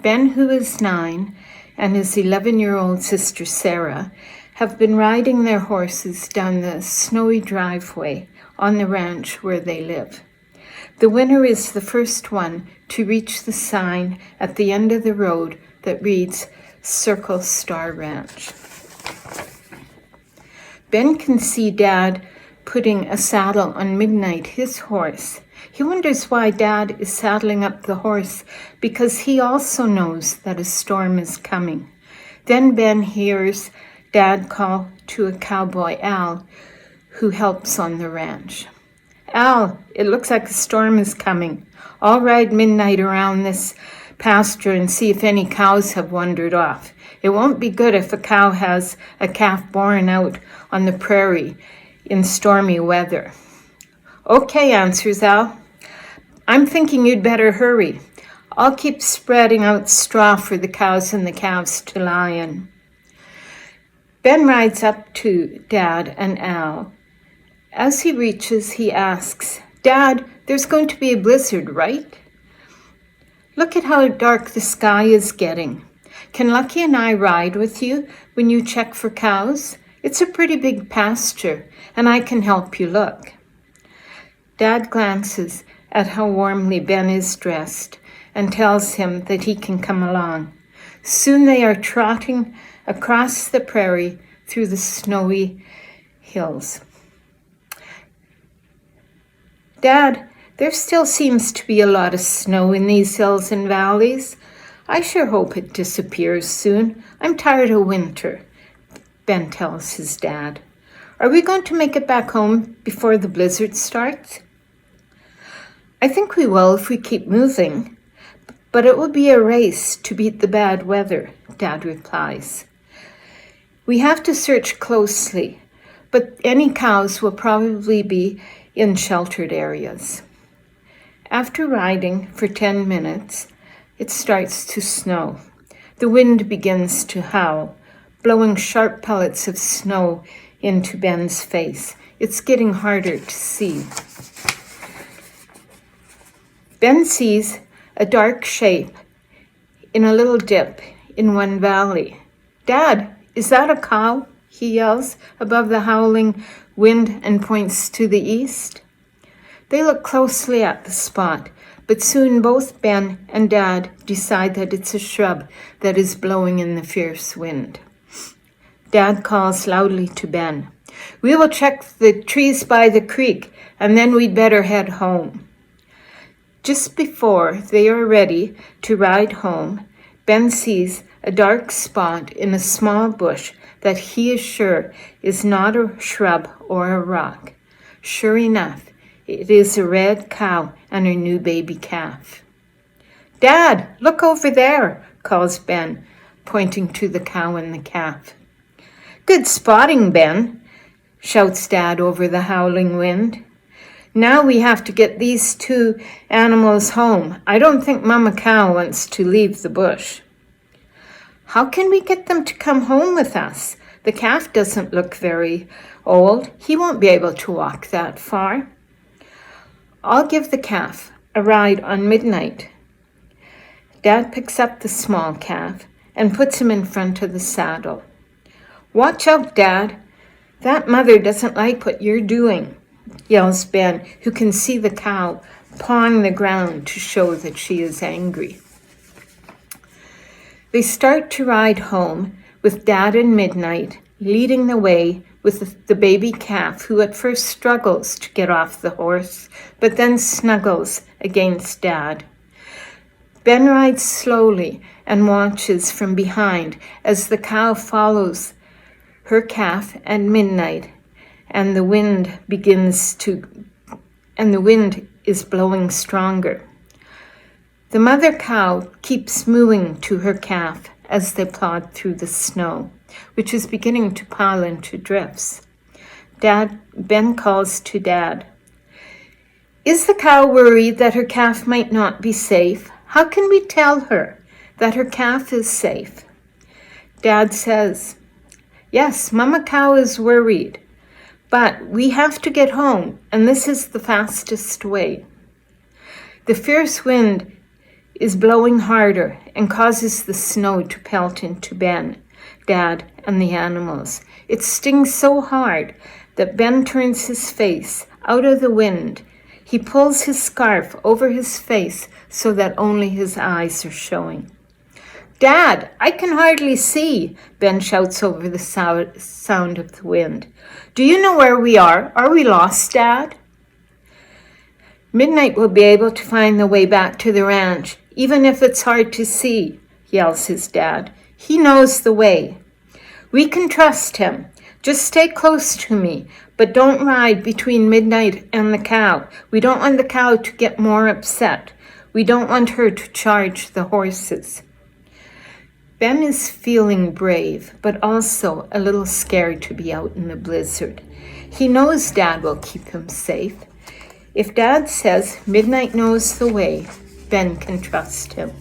Ben, who is 9, and his 11-year-old sister Sarah have been riding their horses down the snowy driveway on the ranch where they live. The winner is the first one to reach the sign at the end of the road that reads Circle Star Ranch. Ben can see Dad putting a saddle on Midnight, his horse. He wonders why Dad is saddling up the horse, because he also knows that a storm is coming. Then Ben hears Dad call to a cowboy, Al, who helps on the ranch. Al, it looks like a storm is coming. I'll ride Midnight around this pasture and see if any cows have wandered off. It won't be good if a cow has a calf born out on the prairie in stormy weather. Okay, answers Al. I'm thinking you'd better hurry. I'll keep spreading out straw for the cows and the calves to lie in. Ben rides up to Dad and Al. As he reaches, he asks, Dad, there's going to be a blizzard, right? Look at how dark the sky is getting. Can Lucky and I ride with you when you check for cows? It's a pretty big pasture, and I can help you look. Dad glances at how warmly Ben is dressed and tells him that he can come along. Soon they are trotting across the prairie through the snowy hills. Dad, there still seems to be a lot of snow in these hills and valleys. I sure hope it disappears soon. I'm tired of winter, Ben tells his dad. Are we going to make it back home before the blizzard starts? I think we will if we keep moving, but it will be a race to beat the bad weather, Dad replies. We have to search closely, but any cows will probably be in sheltered areas. After riding for 10 minutes, it starts to snow. The wind begins to howl, blowing sharp pellets of snow into Ben's face. It's getting harder to see. Ben sees a dark shape in a little dip in one valley. Dad, is that a cow? He yells above the howling wind and points to the east. They look closely at the spot, but soon both Ben and Dad decide that it's a shrub that is blowing in the fierce wind. Dad calls loudly to Ben, We will check the trees by the creek, and then we'd better head home. Just before they are ready to ride home, Ben sees a dark spot in a small bush that he is sure is not a shrub or a rock. Sure enough, it is a red cow and her new baby calf. Dad, look over there, calls Ben, pointing to the cow and the calf. Good spotting, Ben, shouts Dad over the howling wind. Now we have to get these two animals home. I don't think Mama Cow wants to leave the bush. How can we get them to come home with us? The calf doesn't look very old. He won't be able to walk that far. I'll give the calf a ride on Midnight. Dad picks up the small calf and puts him in front of the saddle. Watch out, Dad. That mother doesn't like what you're doing, yells Ben, who can see the cow pawing the ground to show that she is angry. They start to ride home with Dad and Midnight leading the way with the baby calf, who at first struggles to get off the horse, but then snuggles against Dad. Ben rides slowly and watches from behind as the cow follows her calf and Midnight, and the wind is blowing stronger. The mother cow keeps mooing to her calf as they plod through the snow, which is beginning to pile into drifts. Ben calls to Dad. Is the cow worried that her calf might not be safe? How can we tell her that her calf is safe? Dad says, Yes, Mama Cow is worried, but we have to get home, and this is the fastest way. The fierce wind is blowing harder and causes the snow to pelt into Ben, Dad, and the animals. It stings so hard that Ben turns his face out of the wind. He pulls his scarf over his face so that only his eyes are showing. Dad, I can hardly see, Ben shouts over the sound of the wind. Do you know where we are? Are we lost, Dad? Midnight will be able to find the way back to the ranch, even if it's hard to see, yells his dad. He knows the way. We can trust him. Just stay close to me, but don't ride between Midnight and the cow. We don't want the cow to get more upset. We don't want her to charge the horses. Ben is feeling brave, but also a little scared to be out in the blizzard. He knows Dad will keep him safe. If Dad says Midnight knows the way, Ben can trust him.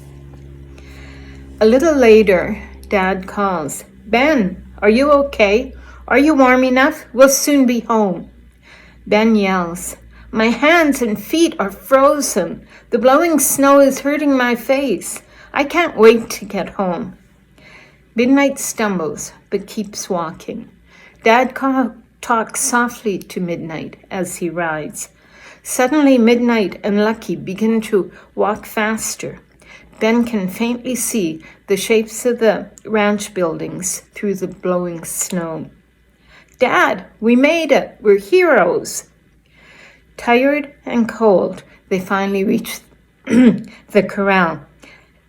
A little later, Dad calls, Ben, are you okay? Are you warm enough? We'll soon be home. Ben yells, my hands and feet are frozen. The blowing snow is hurting my face. I can't wait to get home. Midnight stumbles, but keeps walking. Dad talks softly to Midnight as he rides. Suddenly, Midnight and Lucky begin to walk faster. Ben can faintly see the shapes of the ranch buildings through the blowing snow. Dad, we made it. We're heroes. Tired and cold, they finally reach the corral.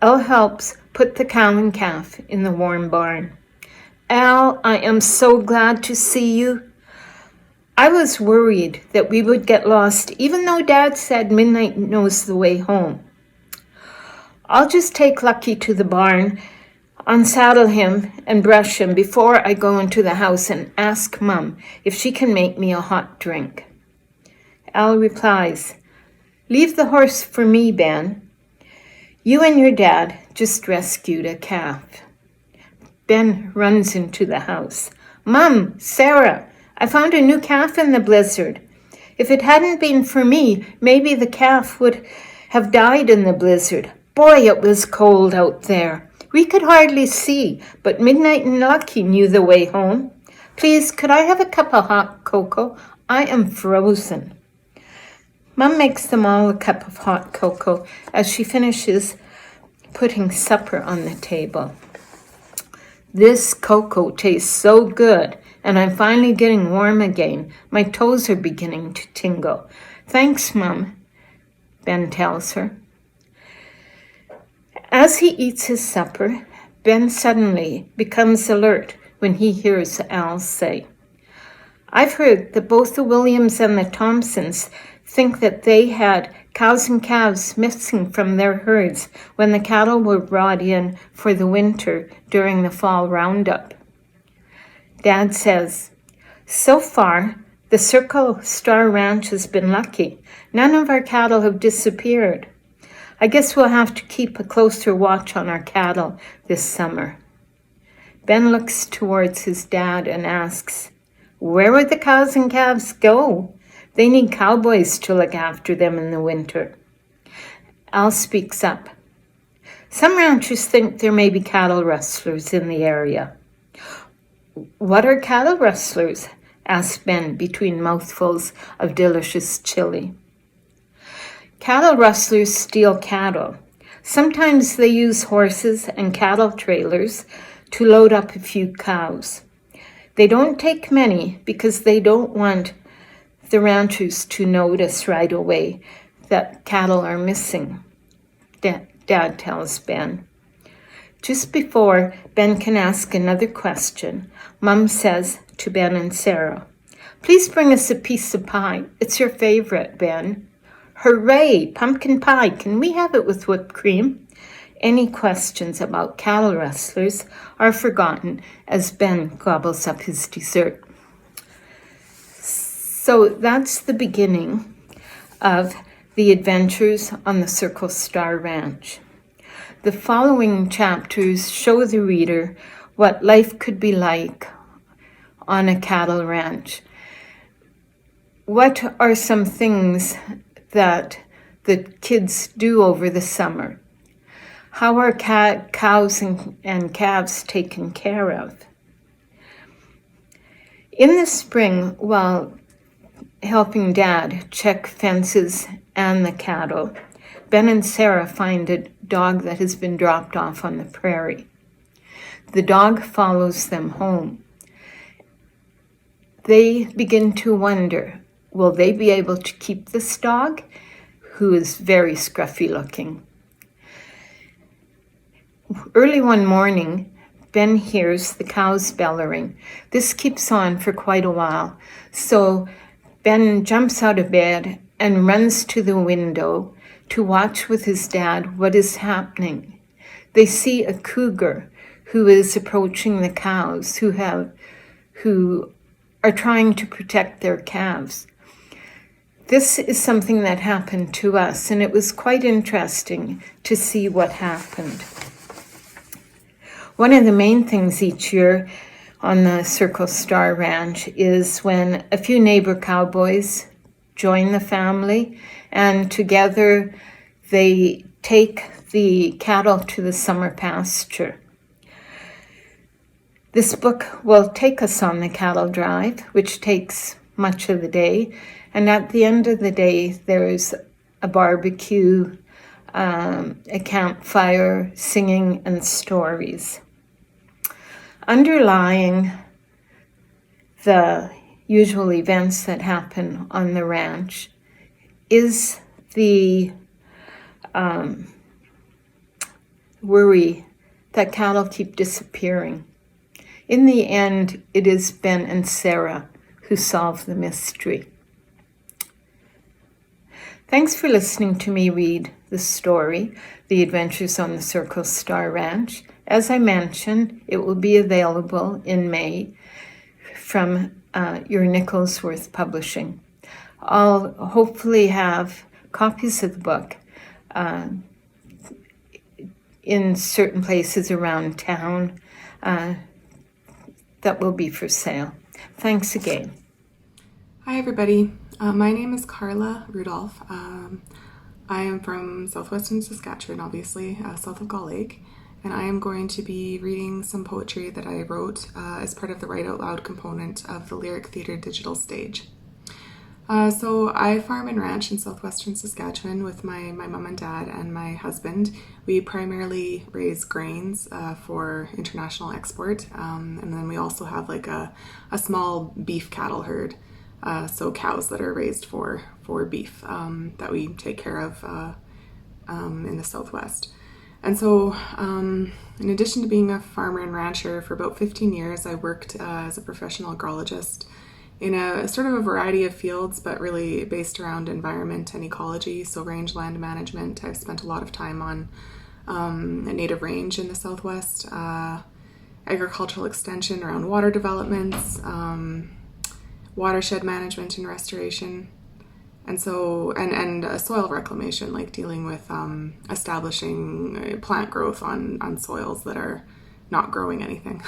Elle helps put the cow and calf in the warm barn. Al, I am so glad to see you. I was worried that we would get lost, even though Dad said Midnight knows the way home. I'll just take Lucky to the barn, unsaddle him, and brush him before I go into the house and ask Mum if she can make me a hot drink. Al replies, leave the horse for me, Ben. You and your dad just rescued a calf. Ben runs into the house. Mum, Sarah, I found a new calf in the blizzard. If it hadn't been for me, maybe the calf would have died in the blizzard. Boy, it was cold out there. We could hardly see, but Midnight and Lucky knew the way home. Please, could I have a cup of hot cocoa? I am frozen. Mum makes them all a cup of hot cocoa as she finishes putting supper on the table. This cocoa tastes so good, and I'm finally getting warm again. My toes are beginning to tingle. Thanks, Mum, Ben tells her. As he eats his supper, Ben suddenly becomes alert when he hears Al say, I've heard that both the Williams and the Thompsons think that they had cows and calves missing from their herds when the cattle were brought in for the winter during the fall roundup. Dad says, so far, the Circle Star Ranch has been lucky. None of our cattle have disappeared. I guess we'll have to keep a closer watch on our cattle this summer. Ben looks towards his dad and asks, where would the cows and calves go? They need cowboys to look after them in the winter. Al speaks up. Some ranchers think there may be cattle rustlers in the area. What are cattle rustlers? Asked Ben between mouthfuls of delicious chili. Cattle rustlers steal cattle. Sometimes they use horses and cattle trailers to load up a few cows. They don't take many because they don't want the ranchers to notice right away that cattle are missing, Dad tells Ben. Just before Ben can ask another question, Mum says to Ben and Sarah, please bring us a piece of pie. It's your favorite, Ben. Hooray, pumpkin pie. Can we have it with whipped cream? Any questions about cattle rustlers are forgotten as Ben gobbles up his dessert. So that's the beginning of the adventures on the Circle Star Ranch. The following chapters show the reader what life could be like on a cattle ranch. What are some things that the kids do over the summer? How are cows and calves taken care of? In the spring, while helping Dad check fences and the cattle, Ben and Sarah find a dog that has been dropped off on the prairie. The dog follows them home. They begin to wonder, will they be able to keep this dog, who is very scruffy looking? Early one morning, Ben hears the cows bellowing. This keeps on for quite a while, so Ben jumps out of bed and runs to the window to watch with his dad what is happening. They see a cougar who is approaching the cows who are trying to protect their calves. This is something that happened to us, and it was quite interesting to see what happened. One of the main things each year on the Circle Star Ranch is when a few neighbor cowboys join the family, and together they take the cattle to the summer pasture. This book will take us on the cattle drive, which takes much of the day, and at the end of the day there's a barbecue, a campfire, singing, and stories. Underlying the usual events that happen on the ranch is the worry that cattle keep disappearing. In the end, it is Ben and Sarah who solve the mystery. Thanks for listening to me read the story, The Adventures on the Circle Star Ranch. As I mentioned, it will be available in May from your Nicholsworth Publishing. I'll hopefully have copies of the book in certain places around town that will be for sale. Thanks again. Hi everybody, my name is Carla Rudolph. I am from Southwestern Saskatchewan, obviously, south of Gull Lake, and I am going to be reading some poetry that I wrote as part of the Write Out Loud component of the Lyric Theatre digital stage. So I farm and ranch in southwestern Saskatchewan with my mom and dad and my husband. We primarily raise grains for international export, and then we also have like a small beef cattle herd, so cows that are raised for beef that we take care of in the Southwest. And so in addition to being a farmer and rancher for about 15 years, I worked as a professional agrologist in a sort of a variety of fields, but really based around environment and ecology, so rangeland management. I've spent a lot of time on a native range in the Southwest, agricultural extension around water developments, watershed management and restoration, and so and soil reclamation, like dealing with establishing plant growth on soils that are not growing anything.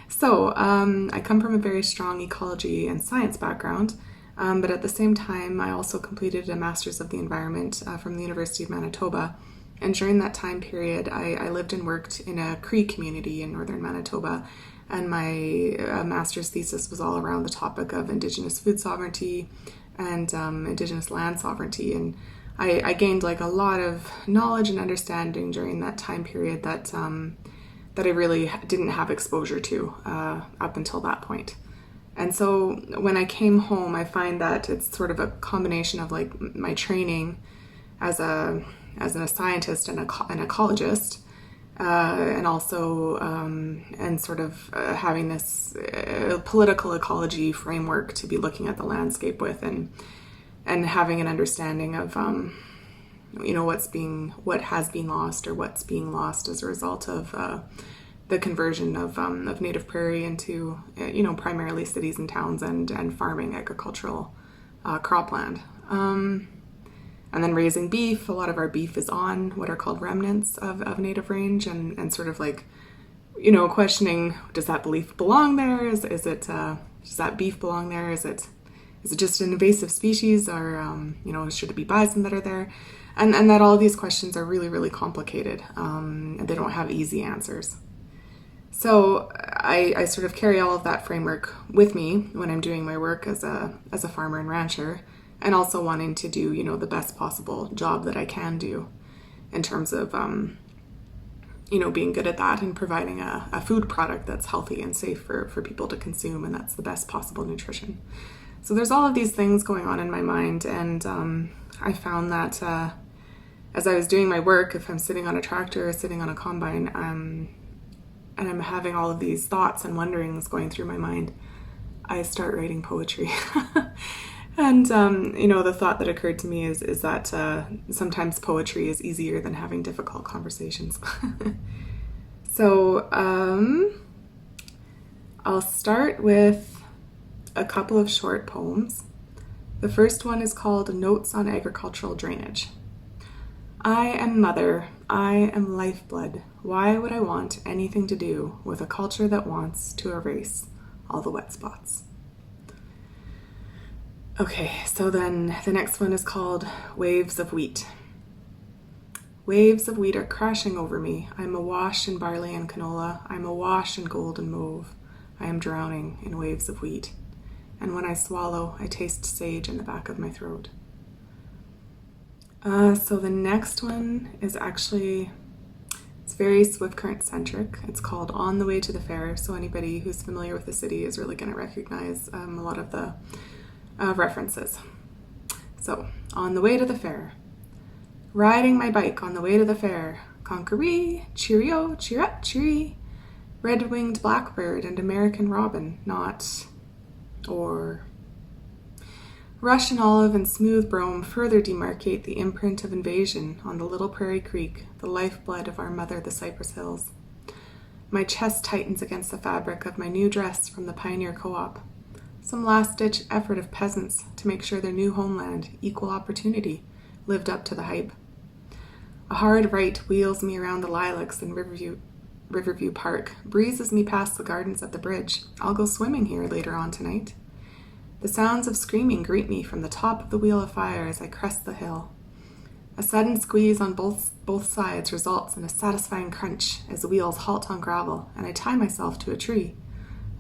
So I come from a very strong ecology and science background, but at the same time I also completed a Master's of the Environment from the University of Manitoba, and during that time period I lived and worked in a Cree community in northern Manitoba, and my master's thesis was all around the topic of Indigenous food sovereignty and Indigenous land sovereignty, and I gained like a lot of knowledge and understanding during that time period that I really didn't have exposure to up until that point. And so when I came home, I find that it's sort of a combination of like my training as a scientist and an ecologist, and also and sort of having this political ecology framework to be looking at the landscape with, and having an understanding of what has been lost or what's being lost as a result of the conversion of native prairie into primarily cities and towns and farming agricultural cropland. And then raising beef. A lot of our beef is on what are called remnants of native range, and sort of like questioning, does that belief belong there? Does that beef belong there? Is it is it just an invasive species, or should it be bison that are there? And that all of these questions are really, really complicated, and they don't have easy answers. So I sort of carry all of that framework with me when I'm doing my work as a farmer and rancher, and also wanting to do, the best possible job that I can do in terms of, being good at that and providing a food product that's healthy and safe for people to consume, and that's the best possible nutrition. So there's all of these things going on in my mind, and I found that as I was doing my work, if I'm sitting on a tractor or sitting on a combine, and I'm having all of these thoughts and wonderings going through my mind, I start writing poetry. And, the thought that occurred to me is that sometimes poetry is easier than having difficult conversations. So I'll start with a couple of short poems. The first one is called Notes on Agricultural Drainage. I am mother, I am lifeblood. Why would I want anything to do with a culture that wants to erase all the wet spots? Okay, so then the next one is called Waves of Wheat. Waves of wheat are crashing over me. I am awash in barley and canola. I am awash in gold and mauve. I am drowning in waves of wheat. And when I swallow, I taste sage in the back of my throat. So the next one is it's very Swift Current centric. It's called On the Way to the Fair. So anybody who's familiar with the city is really going to recognize a lot of the references. So, on the way to the fair. Riding my bike on the way to the fair. Conqueree, cheerio, cheer up, cheery. Red-winged blackbird and American robin, not, or. Russian olive and smooth brome further demarcate the imprint of invasion on the little prairie creek, the lifeblood of our mother, the Cypress Hills. My chest tightens against the fabric of my new dress from the Pioneer Co-op. Some last-ditch effort of peasants to make sure their new homeland, equal opportunity, lived up to the hype. A hard right wheels me around the lilacs in Riverview Park, breezes me past the gardens at the bridge. I'll go swimming here later on tonight. The sounds of screaming greet me from the top of the wheel of fire as I crest the hill. A sudden squeeze on both sides results in a satisfying crunch as the wheels halt on gravel, and I tie myself to a tree.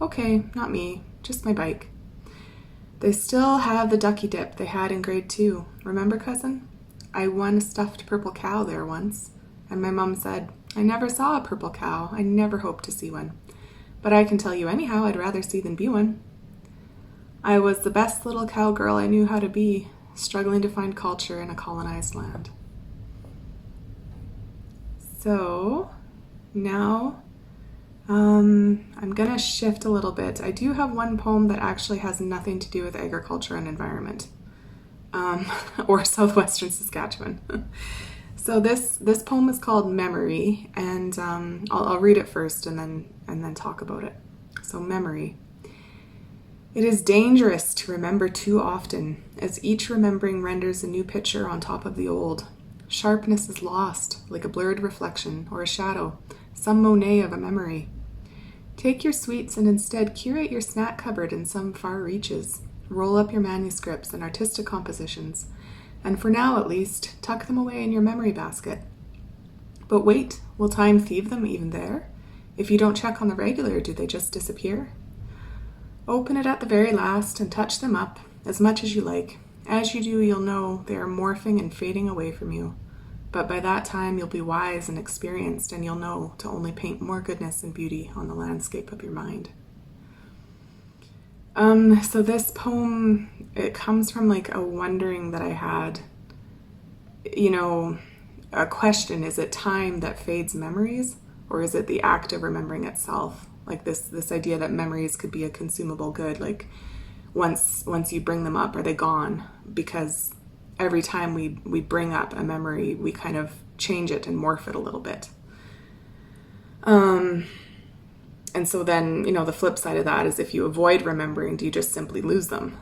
Okay, not me, just my bike. They still have the ducky dip they had in grade 2. Remember, cousin? I won a stuffed purple cow there once, and my mom said, I never saw a purple cow. I never hoped to see one. But I can tell you anyhow, I'd rather see than be one. I was the best little cowgirl I knew how to be, struggling to find culture in a colonized land. So, now I'm going to shift a little bit. I do have one poem that actually has nothing to do with agriculture and environment, or southwestern Saskatchewan. So this poem is called Memory, and I'll read it first and then talk about it. So Memory. It is dangerous to remember too often, as each remembering renders a new picture on top of the old. Sharpness is lost, like a blurred reflection or a shadow, some Monet of a memory. Take your sweets and instead curate your snack cupboard in some far reaches. Roll up your manuscripts and artistic compositions, and for now at least, tuck them away in your memory basket. But wait, will time thieve them even there? If you don't check on the regular, do they just disappear? Open it at the very last and touch them up as much as you like. As you do, you'll know they are morphing and fading away from you. But by that time, you'll be wise and experienced, and you'll know to only paint more goodness and beauty on the landscape of your mind. So this poem, it comes from like a wondering that I had, a question, is it time that fades memories, or is it the act of remembering itself? Like this idea that memories could be a consumable good, like once you bring them up, are they gone? Because every time we bring up a memory, we kind of change it and morph it a little bit. And so then, the flip side of that is, if you avoid remembering, do you just simply lose them?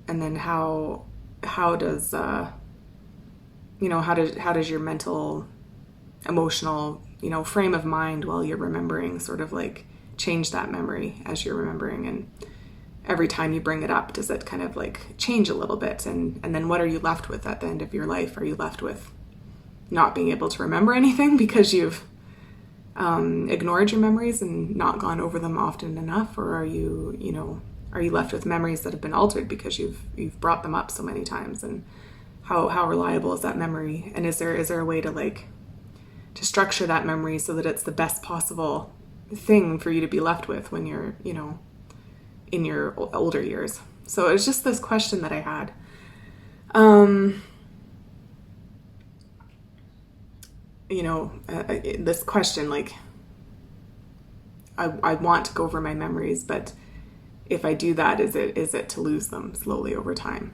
And then how does your mental, emotional, frame of mind while you're remembering sort of like change that memory as you're remembering, every time you bring it up, does it kind of like change a little bit? And then what are you left with at the end of your life? Are you left with not being able to remember anything because you've ignored your memories and not gone over them often enough? Or are you left with memories that have been altered because you've brought them up so many times? And how reliable is that memory? And is there a way to structure that memory so that it's the best possible thing for you to be left with when you're, in your older years? So it was just this question that I had. This question, I want to go over my memories, but if I do that, is it to lose them slowly over time?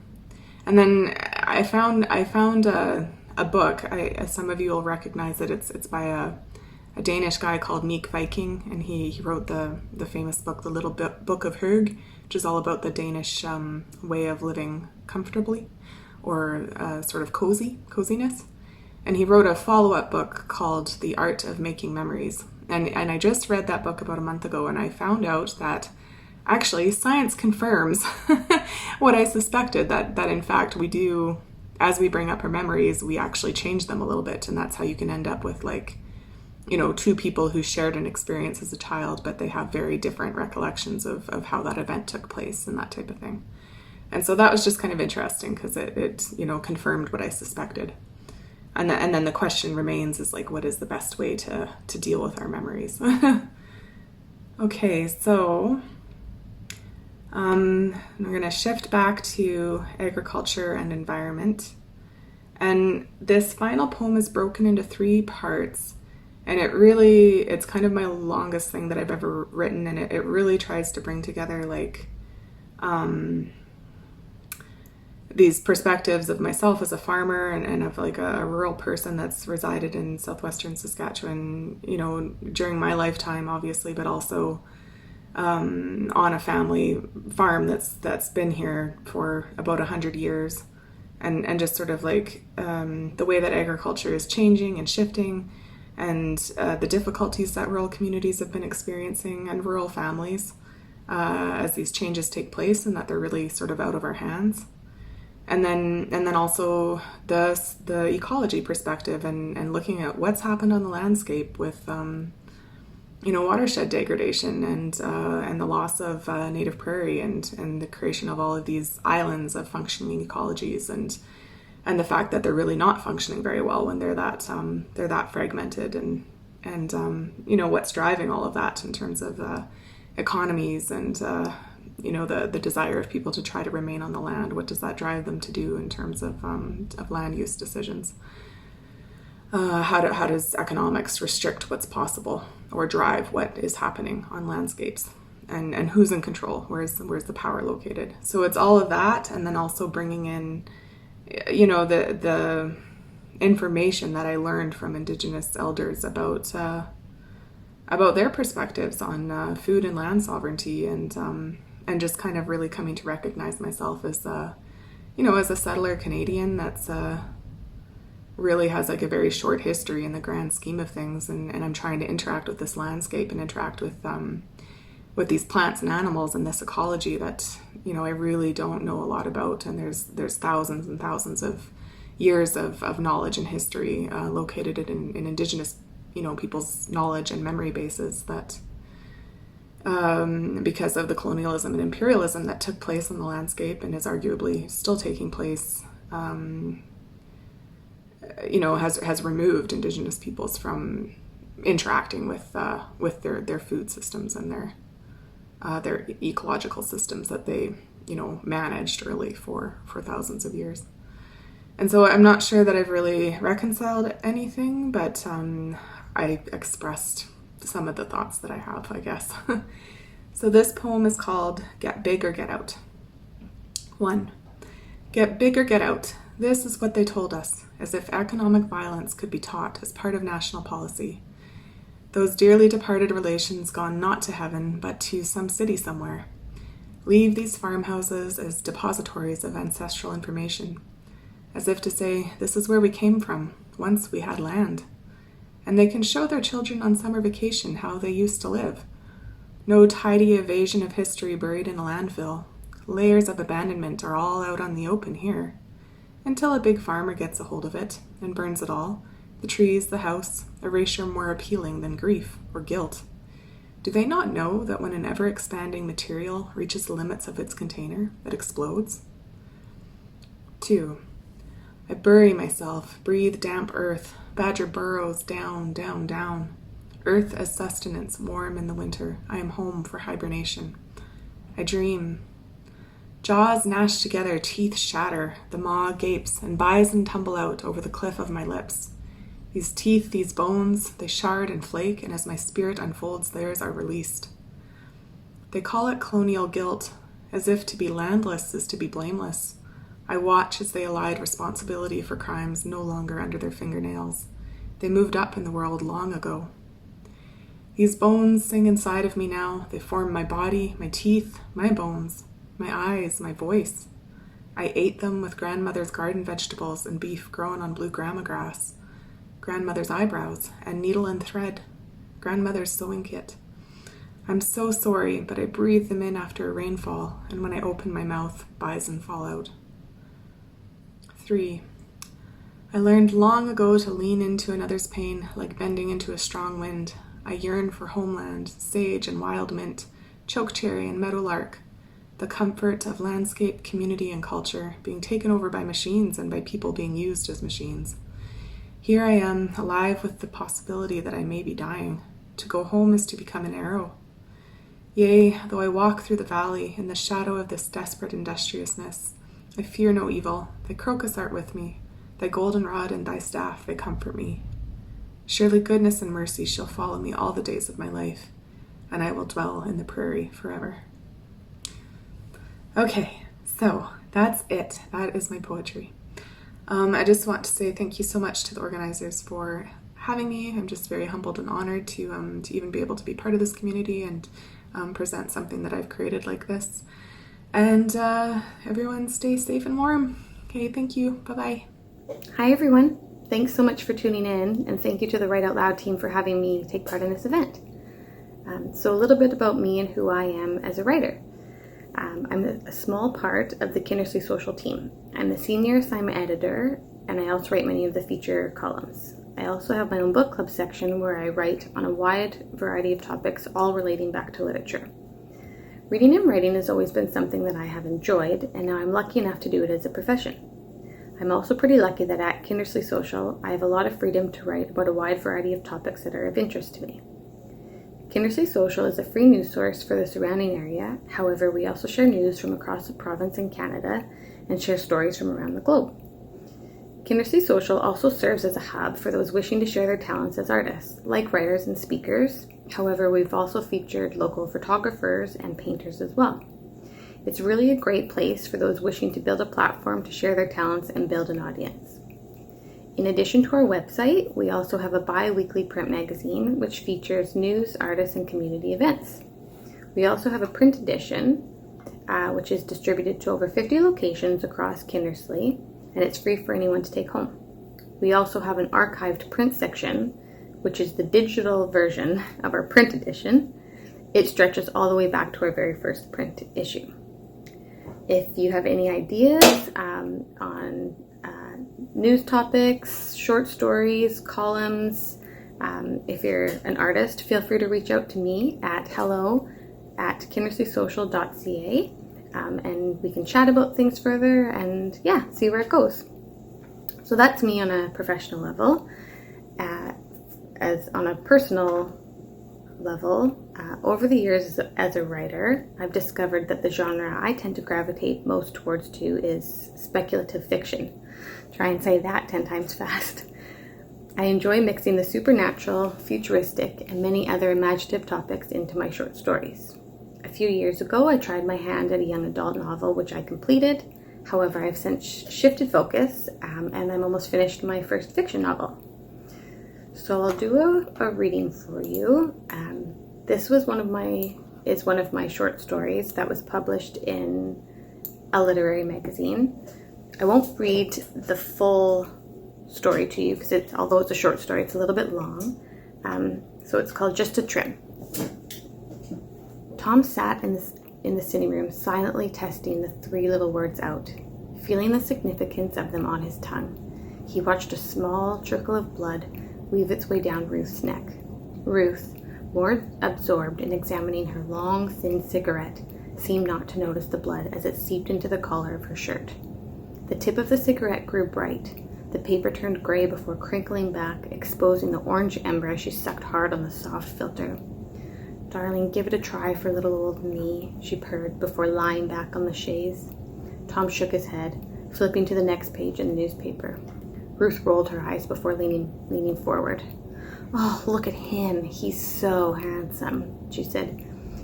And then I found a book. Some of you will recognize it. It's by a Danish guy called Meek Viking, and he wrote the famous book, The Little Book of Hygge, which is all about the Danish way of living comfortably, or sort of coziness. And he wrote a follow-up book called The Art of Making Memories. And I just read that book about a month ago, and I found out that actually science confirms what I suspected, that in fact we do, as we bring up our memories, we actually change them a little bit. And that's how you can end up with two people who shared an experience as a child, but they have very different recollections of how that event took place and that type of thing. And so that was just kind of interesting because it confirmed what I suspected. And then the question remains is what is the best way to deal with our memories? Okay, so we're going to shift back to agriculture and environment. And this final poem is broken into 3 parts. And it's kind of my longest thing that I've ever written. And it really tries to bring together these perspectives of myself as a farmer and of a rural person that's resided in southwestern Saskatchewan, during my lifetime, obviously, but also on a family farm that's been here for about 100 years, and just sort of the way that agriculture is changing and shifting, and the difficulties that rural communities have been experiencing, and rural families as these changes take place, and that they're really sort of out of our hands. And then also the ecology perspective and looking at what's happened on the landscape with watershed degradation and the loss of native prairie and the creation of all of these islands of functioning ecologies, and the fact that they're really not functioning very well when they're that fragmented, and what's driving all of that in terms of economies and the desire of people to try to remain on the land. What does that drive them to do in terms of land use decisions? How does economics restrict what's possible or drive what is happening on landscapes? And who's in control? Where's the power located? So it's all of that, and then also bringing in, the information that I learned from Indigenous elders about their perspectives on food and land sovereignty, and just kind of really coming to recognize myself as as a settler Canadian that's really has a very short history in the grand scheme of things, and I'm trying to interact with this landscape and interact with these plants and animals and this ecology that I really don't know a lot about. And there's thousands and thousands of years of knowledge and history located in Indigenous people's knowledge and memory bases that because of the colonialism and imperialism that took place on the landscape and is arguably still taking place, has removed Indigenous peoples from interacting with their food systems and their ecological systems that they managed early for thousands of years. And so I'm not sure that I've really reconciled anything, but I expressed some of the thoughts that I have, I guess. So this poem is called Get Big or Get Out. 1. Get big or get out. This is what they told us, as if economic violence could be taught as part of national policy. Those dearly departed relations gone not to heaven, but to some city somewhere. Leave these farmhouses as depositories of ancestral information, as if to say, this is where we came from, once we had land. And they can show their children on summer vacation how they used to live, No tidy evasion of history buried in a landfill. Layers of abandonment are all out on the open here. Until a big farmer gets a hold of it and burns it all, the trees, the house, erasure more appealing than grief or guilt. Do they not know that when an ever-expanding material reaches the limits of its container, it explodes? 2. I bury myself, breathe damp earth, badger burrows down, down, down. Earth as sustenance, warm in the winter, I am home for hibernation. I dream. Jaws gnash together, teeth shatter, the maw gapes, and bison tumble out over the cliff of my lips. These teeth, these bones, they shard and flake, and as my spirit unfolds, theirs are released. They call it colonial guilt, as if to be landless is to be blameless. I watch as they allied responsibility for crimes no longer under their fingernails. They moved up in the world long ago. These bones sing inside of me now. They form my body, my teeth, my bones, my eyes, my voice. I ate them with grandmother's garden vegetables and beef grown on blue grandma grass. Grandmother's eyebrows and needle and thread. Grandmother's sewing kit. I'm so sorry, but I breathe them in after a rainfall, and when I open my mouth, bison fall out. 3. I learned long ago to lean into another's pain like bending into a strong wind. I yearn for homeland, sage and wild mint, chokecherry and meadowlark, the comfort of landscape, community, and culture being taken over by machines and by people being used as machines. Here I am, alive with the possibility that I may be dying. To go home is to become an arrow. Yea, though I walk through the valley in the shadow of this desperate industriousness, I fear no evil. Thy crocus art with me. Thy goldenrod and thy staff, they comfort me. Surely goodness and mercy shall follow me all the days of my life, and I will dwell in the prairie forever. Okay, so that's it. That is my poetry. I just want to say thank you so much to the organizers for having me. I'm just very humbled and honored to even be able to be part of this community and present something that I've created like this. And everyone stay safe and warm. Okay, thank you. Bye-bye. Hi, everyone. Thanks so much for tuning in, and thank you to the Write Out Loud team for having me take part in this event. So a little bit about me and who I am as a writer. I'm a small part of the Kindersley Social team. I'm the senior assignment editor, and I also write many of the feature columns. I also have my own book club section where I write on a wide variety of topics, all relating back to literature. Reading and writing has always been something that I have enjoyed, and now I'm lucky enough to do it as a profession. I'm also pretty lucky that at Kindersley Social, I have a lot of freedom to write about a wide variety of topics that are of interest to me. Kindersley Social is a free news source for the surrounding area. However, we also share news from across the province and Canada and share stories from around the globe. Kindersley Social also serves as a hub for those wishing to share their talents as artists, like writers and speakers. However, we've also featured local photographers and painters as well. It's really a great place for those wishing to build a platform to share their talents and build an audience. In addition to our website, we also have a bi-weekly print magazine which features news, artists, and community events. We also have a print edition which is distributed to over 50 locations across Kindersley, and it's free for anyone to take home. We also have an archived print section, which is the digital version of our print edition. It stretches all the way back to our very first print issue. If you have any ideas on news topics, short stories, columns, if you're an artist, feel free to reach out to me at hello@kindersleysocial.ca, and we can chat about things further and see where it goes. So that's me on a professional level. As on a personal level, over the years as a writer, I've discovered that the genre I tend to gravitate most towards is speculative fiction. Try and say that 10 times fast. I enjoy mixing the supernatural, futuristic, and many other imaginative topics into my short stories. A few years ago, I tried my hand at a young adult novel, which I completed. However, I've since shifted focus, and I'm almost finished my first fiction novel. So I'll do a reading for you. This is one of my short stories that was published in a literary magazine. I won't read the full story to you because although it's a short story, it's a little bit long. So it's called Just a Trim. Tom sat in the sitting room, silently testing the 3 little words out, feeling the significance of them on his tongue. He watched a small trickle of blood weave its way down Ruth's neck. Ruth, more absorbed in examining her long, thin cigarette, seemed not to notice the blood as it seeped into the collar of her shirt. The tip of the cigarette grew bright. The paper turned gray before crinkling back, exposing the orange ember as she sucked hard on the soft filter. "Darling, give it a try for little old me," she purred before lying back on the chaise. Tom shook his head, flipping to the next page in the newspaper. Ruth rolled her eyes before leaning forward. "Oh, look at him. He's so handsome," she said.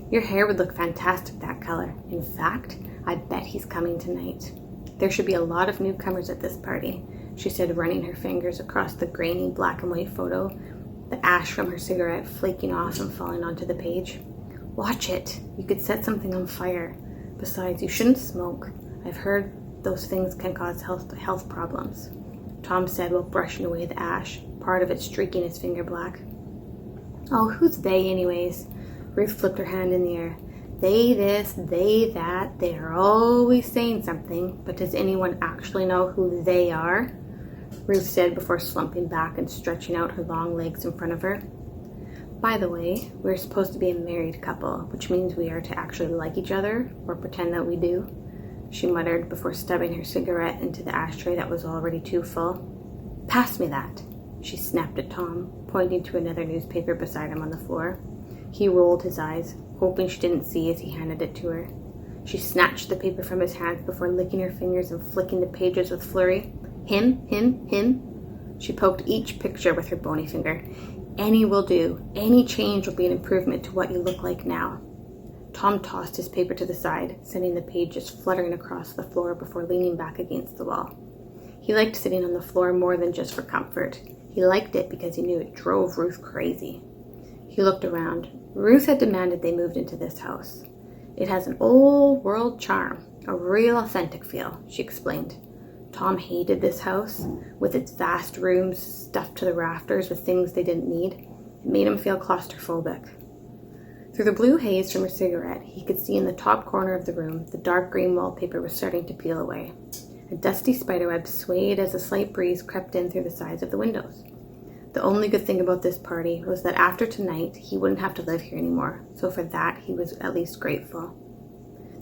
"Your hair would look fantastic that color. In fact, I bet he's coming tonight. There should be a lot of newcomers at this party," she said, running her fingers across the grainy black and white photo, the ash from her cigarette flaking off and falling onto the page. "Watch it. You could set something on fire. Besides, you shouldn't smoke. I've heard those things can cause health problems," Tom said while brushing away the ash, part of it streaking his finger black. "Oh, who's they anyways?" Ruth flipped her hand in the air. "They this, they that, they are always saying something, but does anyone actually know who they are?" Ruth said before slumping back and stretching out her long legs in front of her. "By the way, we're supposed to be a married couple, which means we are to actually like each other, or pretend that we do," she muttered before stubbing her cigarette into the ashtray that was already too full. "Pass me that," she snapped at Tom, pointing to another newspaper beside him on the floor. He rolled his eyes, hoping she didn't see as he handed it to her. She snatched the paper from his hands before licking her fingers and flicking the pages with flurry. "Him, him, him." She poked each picture with her bony finger. "Any will do. Any change will be an improvement to what you look like now." Tom tossed his paper to the side, sending the pages fluttering across the floor before leaning back against the wall. He liked sitting on the floor more than just for comfort. He liked it because he knew it drove Ruth crazy. He looked around. Ruth had demanded they moved into this house. "It has an old world charm, a real authentic feel," she explained. Tom hated this house, with its vast rooms stuffed to the rafters with things they didn't need. It made him feel claustrophobic. Through the blue haze from her cigarette, he could see in the top corner of the room the dark green wallpaper was starting to peel away. A dusty spiderweb swayed as a slight breeze crept in through the sides of the windows. The only good thing about this party was that after tonight, he wouldn't have to live here anymore, so for that he was at least grateful.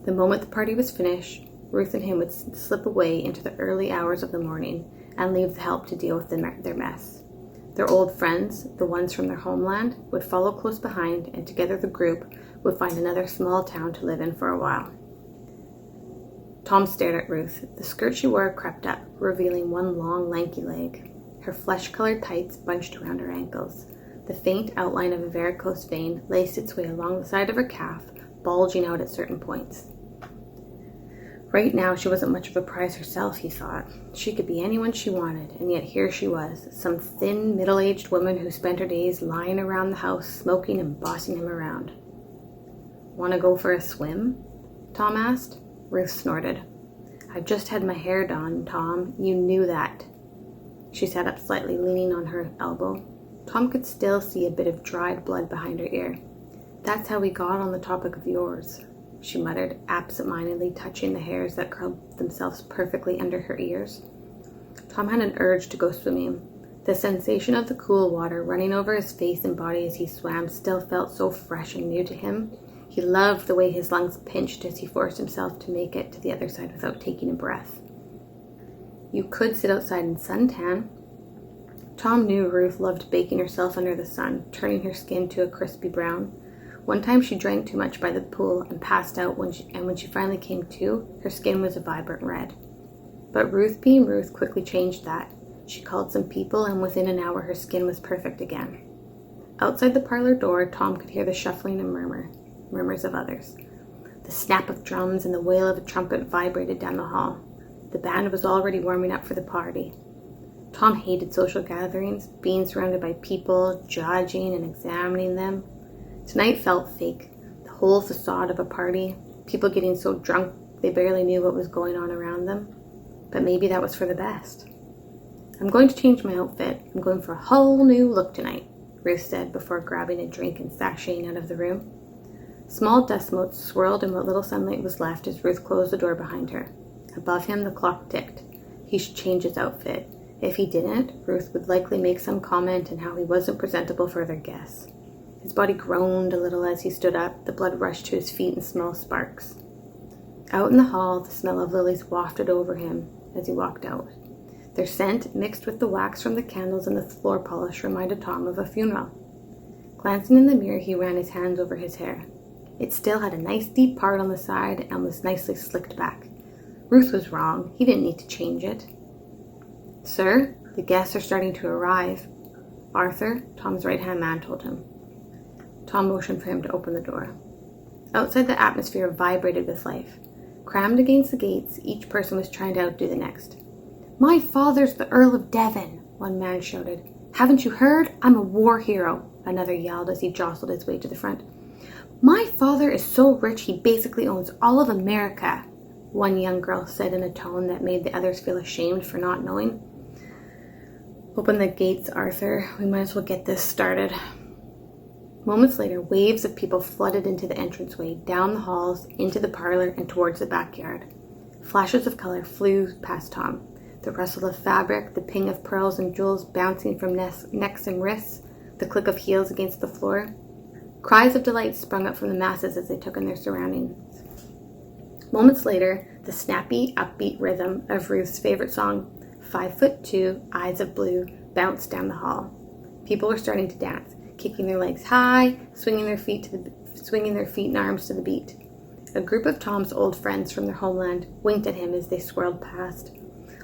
The moment the party was finished, Ruth and him would slip away into the early hours of the morning and leave the help to deal with their mess. Their old friends, the ones from their homeland, would follow close behind, and together the group would find another small town to live in for a while. Tom stared at Ruth. The skirt she wore crept up, revealing one long, lanky leg. Her flesh-colored tights bunched around her ankles. The faint outline of a varicose vein laced its way along the side of her calf, bulging out at certain points. Right now, she wasn't much of a prize herself, he thought. She could be anyone she wanted, and yet here she was, some thin, middle-aged woman who spent her days lying around the house, smoking and bossing him around. "Want to go for a swim?" Tom asked. Ruth snorted. "I've just had my hair done, Tom. You knew that." She sat up slightly, leaning on her elbow. Tom could still see a bit of dried blood behind her ear. "That's how we got on the topic of yours," she muttered, absent-mindedly touching the hairs that curled themselves perfectly under her ears. Tom had an urge to go swimming. The sensation of the cool water running over his face and body as he swam still felt so fresh and new to him. He loved the way his lungs pinched as he forced himself to make it to the other side without taking a breath. You could sit outside and suntan. Tom knew Ruth loved baking herself under the sun, turning her skin to a crispy brown. One time she drank too much by the pool and passed out when she finally came to, her skin was a vibrant red. But Ruth, being Ruth, quickly changed that. She called some people, and within an hour her skin was perfect again. Outside the parlor door, Tom could hear the shuffling and murmurs of others. The snap of drums and the wail of a trumpet vibrated down the hall. The band was already warming up for the party. Tom hated social gatherings, being surrounded by people, judging and examining them. Tonight felt fake, the whole facade of a party, people getting so drunk they barely knew what was going on around them. But maybe that was for the best. "I'm going to change my outfit. I'm going for a whole new look tonight," Ruth said before grabbing a drink and sashaying out of the room. Small dust motes swirled in what little sunlight was left as Ruth closed the door behind her. Above him, the clock ticked. He should change his outfit. If he didn't, Ruth would likely make some comment on how he wasn't presentable for their guests. His body groaned a little as he stood up. The blood rushed to his feet in small sparks. Out in the hall, the smell of lilies wafted over him as he walked out. Their scent, mixed with the wax from the candles and the floor polish, reminded Tom of a funeral. Glancing in the mirror, he ran his hands over his hair. It still had a nice deep part on the side and was nicely slicked back. Ruth was wrong. He didn't need to change it. "Sir, the guests are starting to arrive." Arthur, Tom's right-hand man, told him. Tom motioned for him to open the door. Outside, the atmosphere vibrated with life. Crammed against the gates, each person was trying to outdo the next. "My father's the Earl of Devon," one man shouted. "Haven't you heard? I'm a war hero," another yelled as he jostled his way to the front. "My father is so rich he basically owns all of America," one young girl said in a tone that made the others feel ashamed for not knowing. "Open the gates, Arthur. We might as well get this started." Moments later, waves of people flooded into the entranceway, down the halls, into the parlor, and towards the backyard. Flashes of color flew past Tom. The rustle of fabric, the ping of pearls and jewels bouncing from necks and wrists, the click of heels against the floor. Cries of delight sprung up from the masses as they took in their surroundings. Moments later, the snappy, upbeat rhythm of Ruth's favorite song, 5'2", Eyes of Blue, bounced down the hall. People were starting to dance, kicking their legs high, swinging their feet and arms to the beat. A group of Tom's old friends from their homeland winked at him as they swirled past.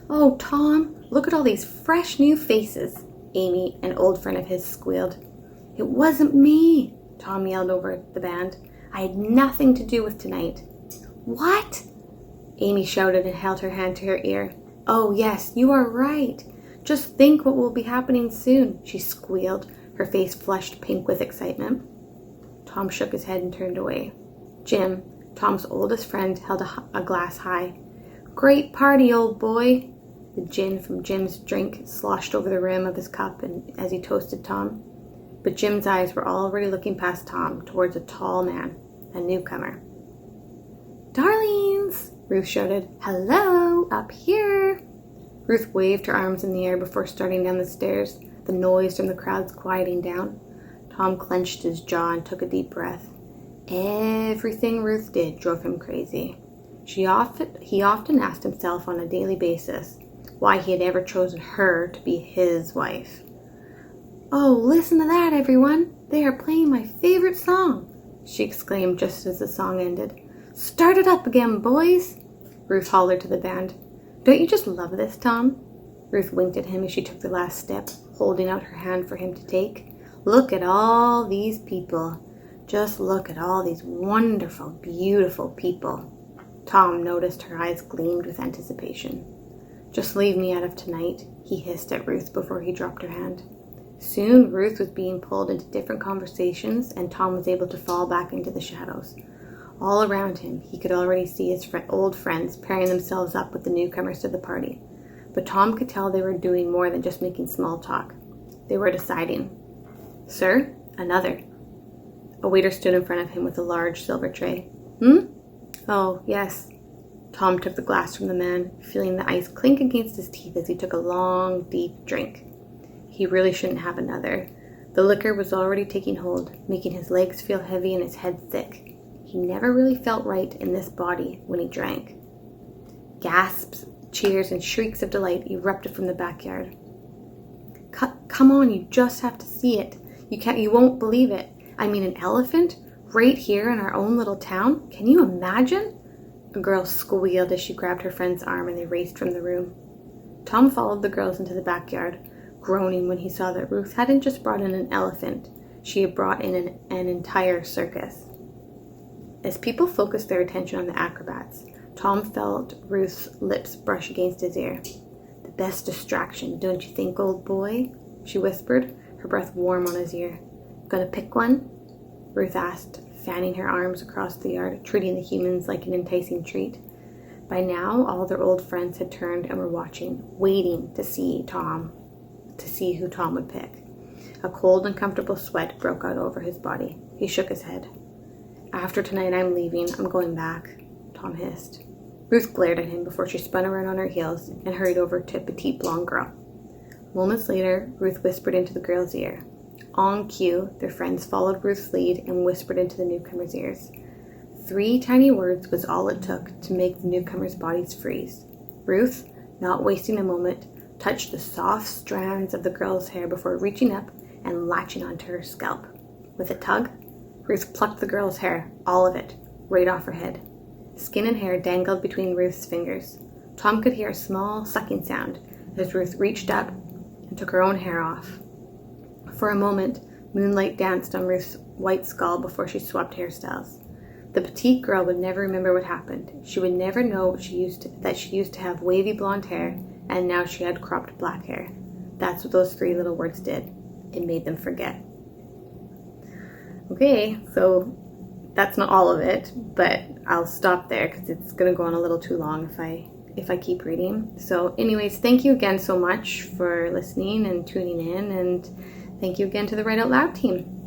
"Oh, Tom, look at all these fresh new faces," Amy, an old friend of his, squealed. "It wasn't me," Tom yelled over the band. "I had nothing to do with tonight." "What?" Amy shouted and held her hand to her ear. "Oh, yes, you are right. Just think what will be happening soon," she squealed, her face flushed pink with excitement. Tom shook his head and turned away. Jim, Tom's oldest friend, held a glass high. "Great party, old boy." The gin from Jim's drink sloshed over the rim of his cup as he toasted Tom. But Jim's eyes were already looking past Tom towards a tall man, a newcomer. "Darlings!" Ruth shouted. "Hello, up here!" Ruth waved her arms in the air before starting down the stairs, the noise from the crowds quieting down. Tom clenched his jaw and took a deep breath. Everything Ruth did drove him crazy. He often asked himself on a daily basis why he had ever chosen her to be his wife. "Oh, listen to that, everyone! They are playing my favorite song!" she exclaimed just as the song ended. "Start it up again, boys!" Ruth hollered to the band. "Don't you just love this, Tom?" Ruth winked at him as she took the last step, holding out her hand for him to take. "Look at all these people. Just look at all these wonderful, beautiful people." Tom noticed her eyes gleamed with anticipation. "Just leave me out of tonight," he hissed at Ruth before he dropped her hand. Soon, Ruth was being pulled into different conversations, and Tom was able to fall back into the shadows. All around him, he could already see his old friends pairing themselves up with the newcomers to the party. But Tom could tell they were doing more than just making small talk. They were deciding. "Sir, another." A waiter stood in front of him with a large silver tray. "Oh, yes." Tom took the glass from the man, feeling the ice clink against his teeth as he took a long, deep drink. He really shouldn't have another. The liquor was already taking hold, making his legs feel heavy and his head thick. He never really felt right in this body when he drank. Gasps, cheers, and shrieks of delight erupted from the backyard. "Come on, you just have to see it. You won't believe it. I mean, an elephant? Right here in our own little town? Can you imagine?" A girl squealed as she grabbed her friend's arm and they raced from the room. Tom followed the girls into the backyard, groaning when he saw that Ruth hadn't just brought in an elephant. She had brought in an entire circus. As people focused their attention on the acrobats, Tom felt Ruth's lips brush against his ear. "The best distraction, don't you think, old boy?" she whispered, her breath warm on his ear. "Gonna pick one?" Ruth asked, fanning her arms across the yard, treating the humans like an enticing treat. By now, all their old friends had turned and were watching, waiting to see who Tom would pick. A cold, uncomfortable sweat broke out over his body. He shook his head. After tonight, I'm leaving. I'm going back, Tom hissed. Ruth glared at him before she spun around on her heels and hurried over to a petite blonde girl. Moments later, Ruth whispered into the girl's ear. On cue, their friends followed Ruth's lead and whispered into the newcomer's ears. 3 tiny words was all it took to make the newcomer's bodies freeze. Ruth, not wasting a moment, touched the soft strands of the girl's hair before reaching up and latching onto her scalp. With a tug, Ruth plucked the girl's hair, all of it, right off her head. Skin and hair dangled between Ruth's fingers. Tom could hear a small sucking sound as Ruth reached up and took her own hair off. For a moment, moonlight danced on Ruth's white skull before she swapped hairstyles. The petite girl would never remember what happened. She would never know that she used to have wavy blonde hair, and now she had cropped black hair. That's what those 3 little words did. It made them forget. Okay, so that's not all of it, but I'll stop there because it's going to go on a little too long if I keep reading. So anyways, thank you again so much for listening and tuning in, and thank you again to the Write Out Loud team.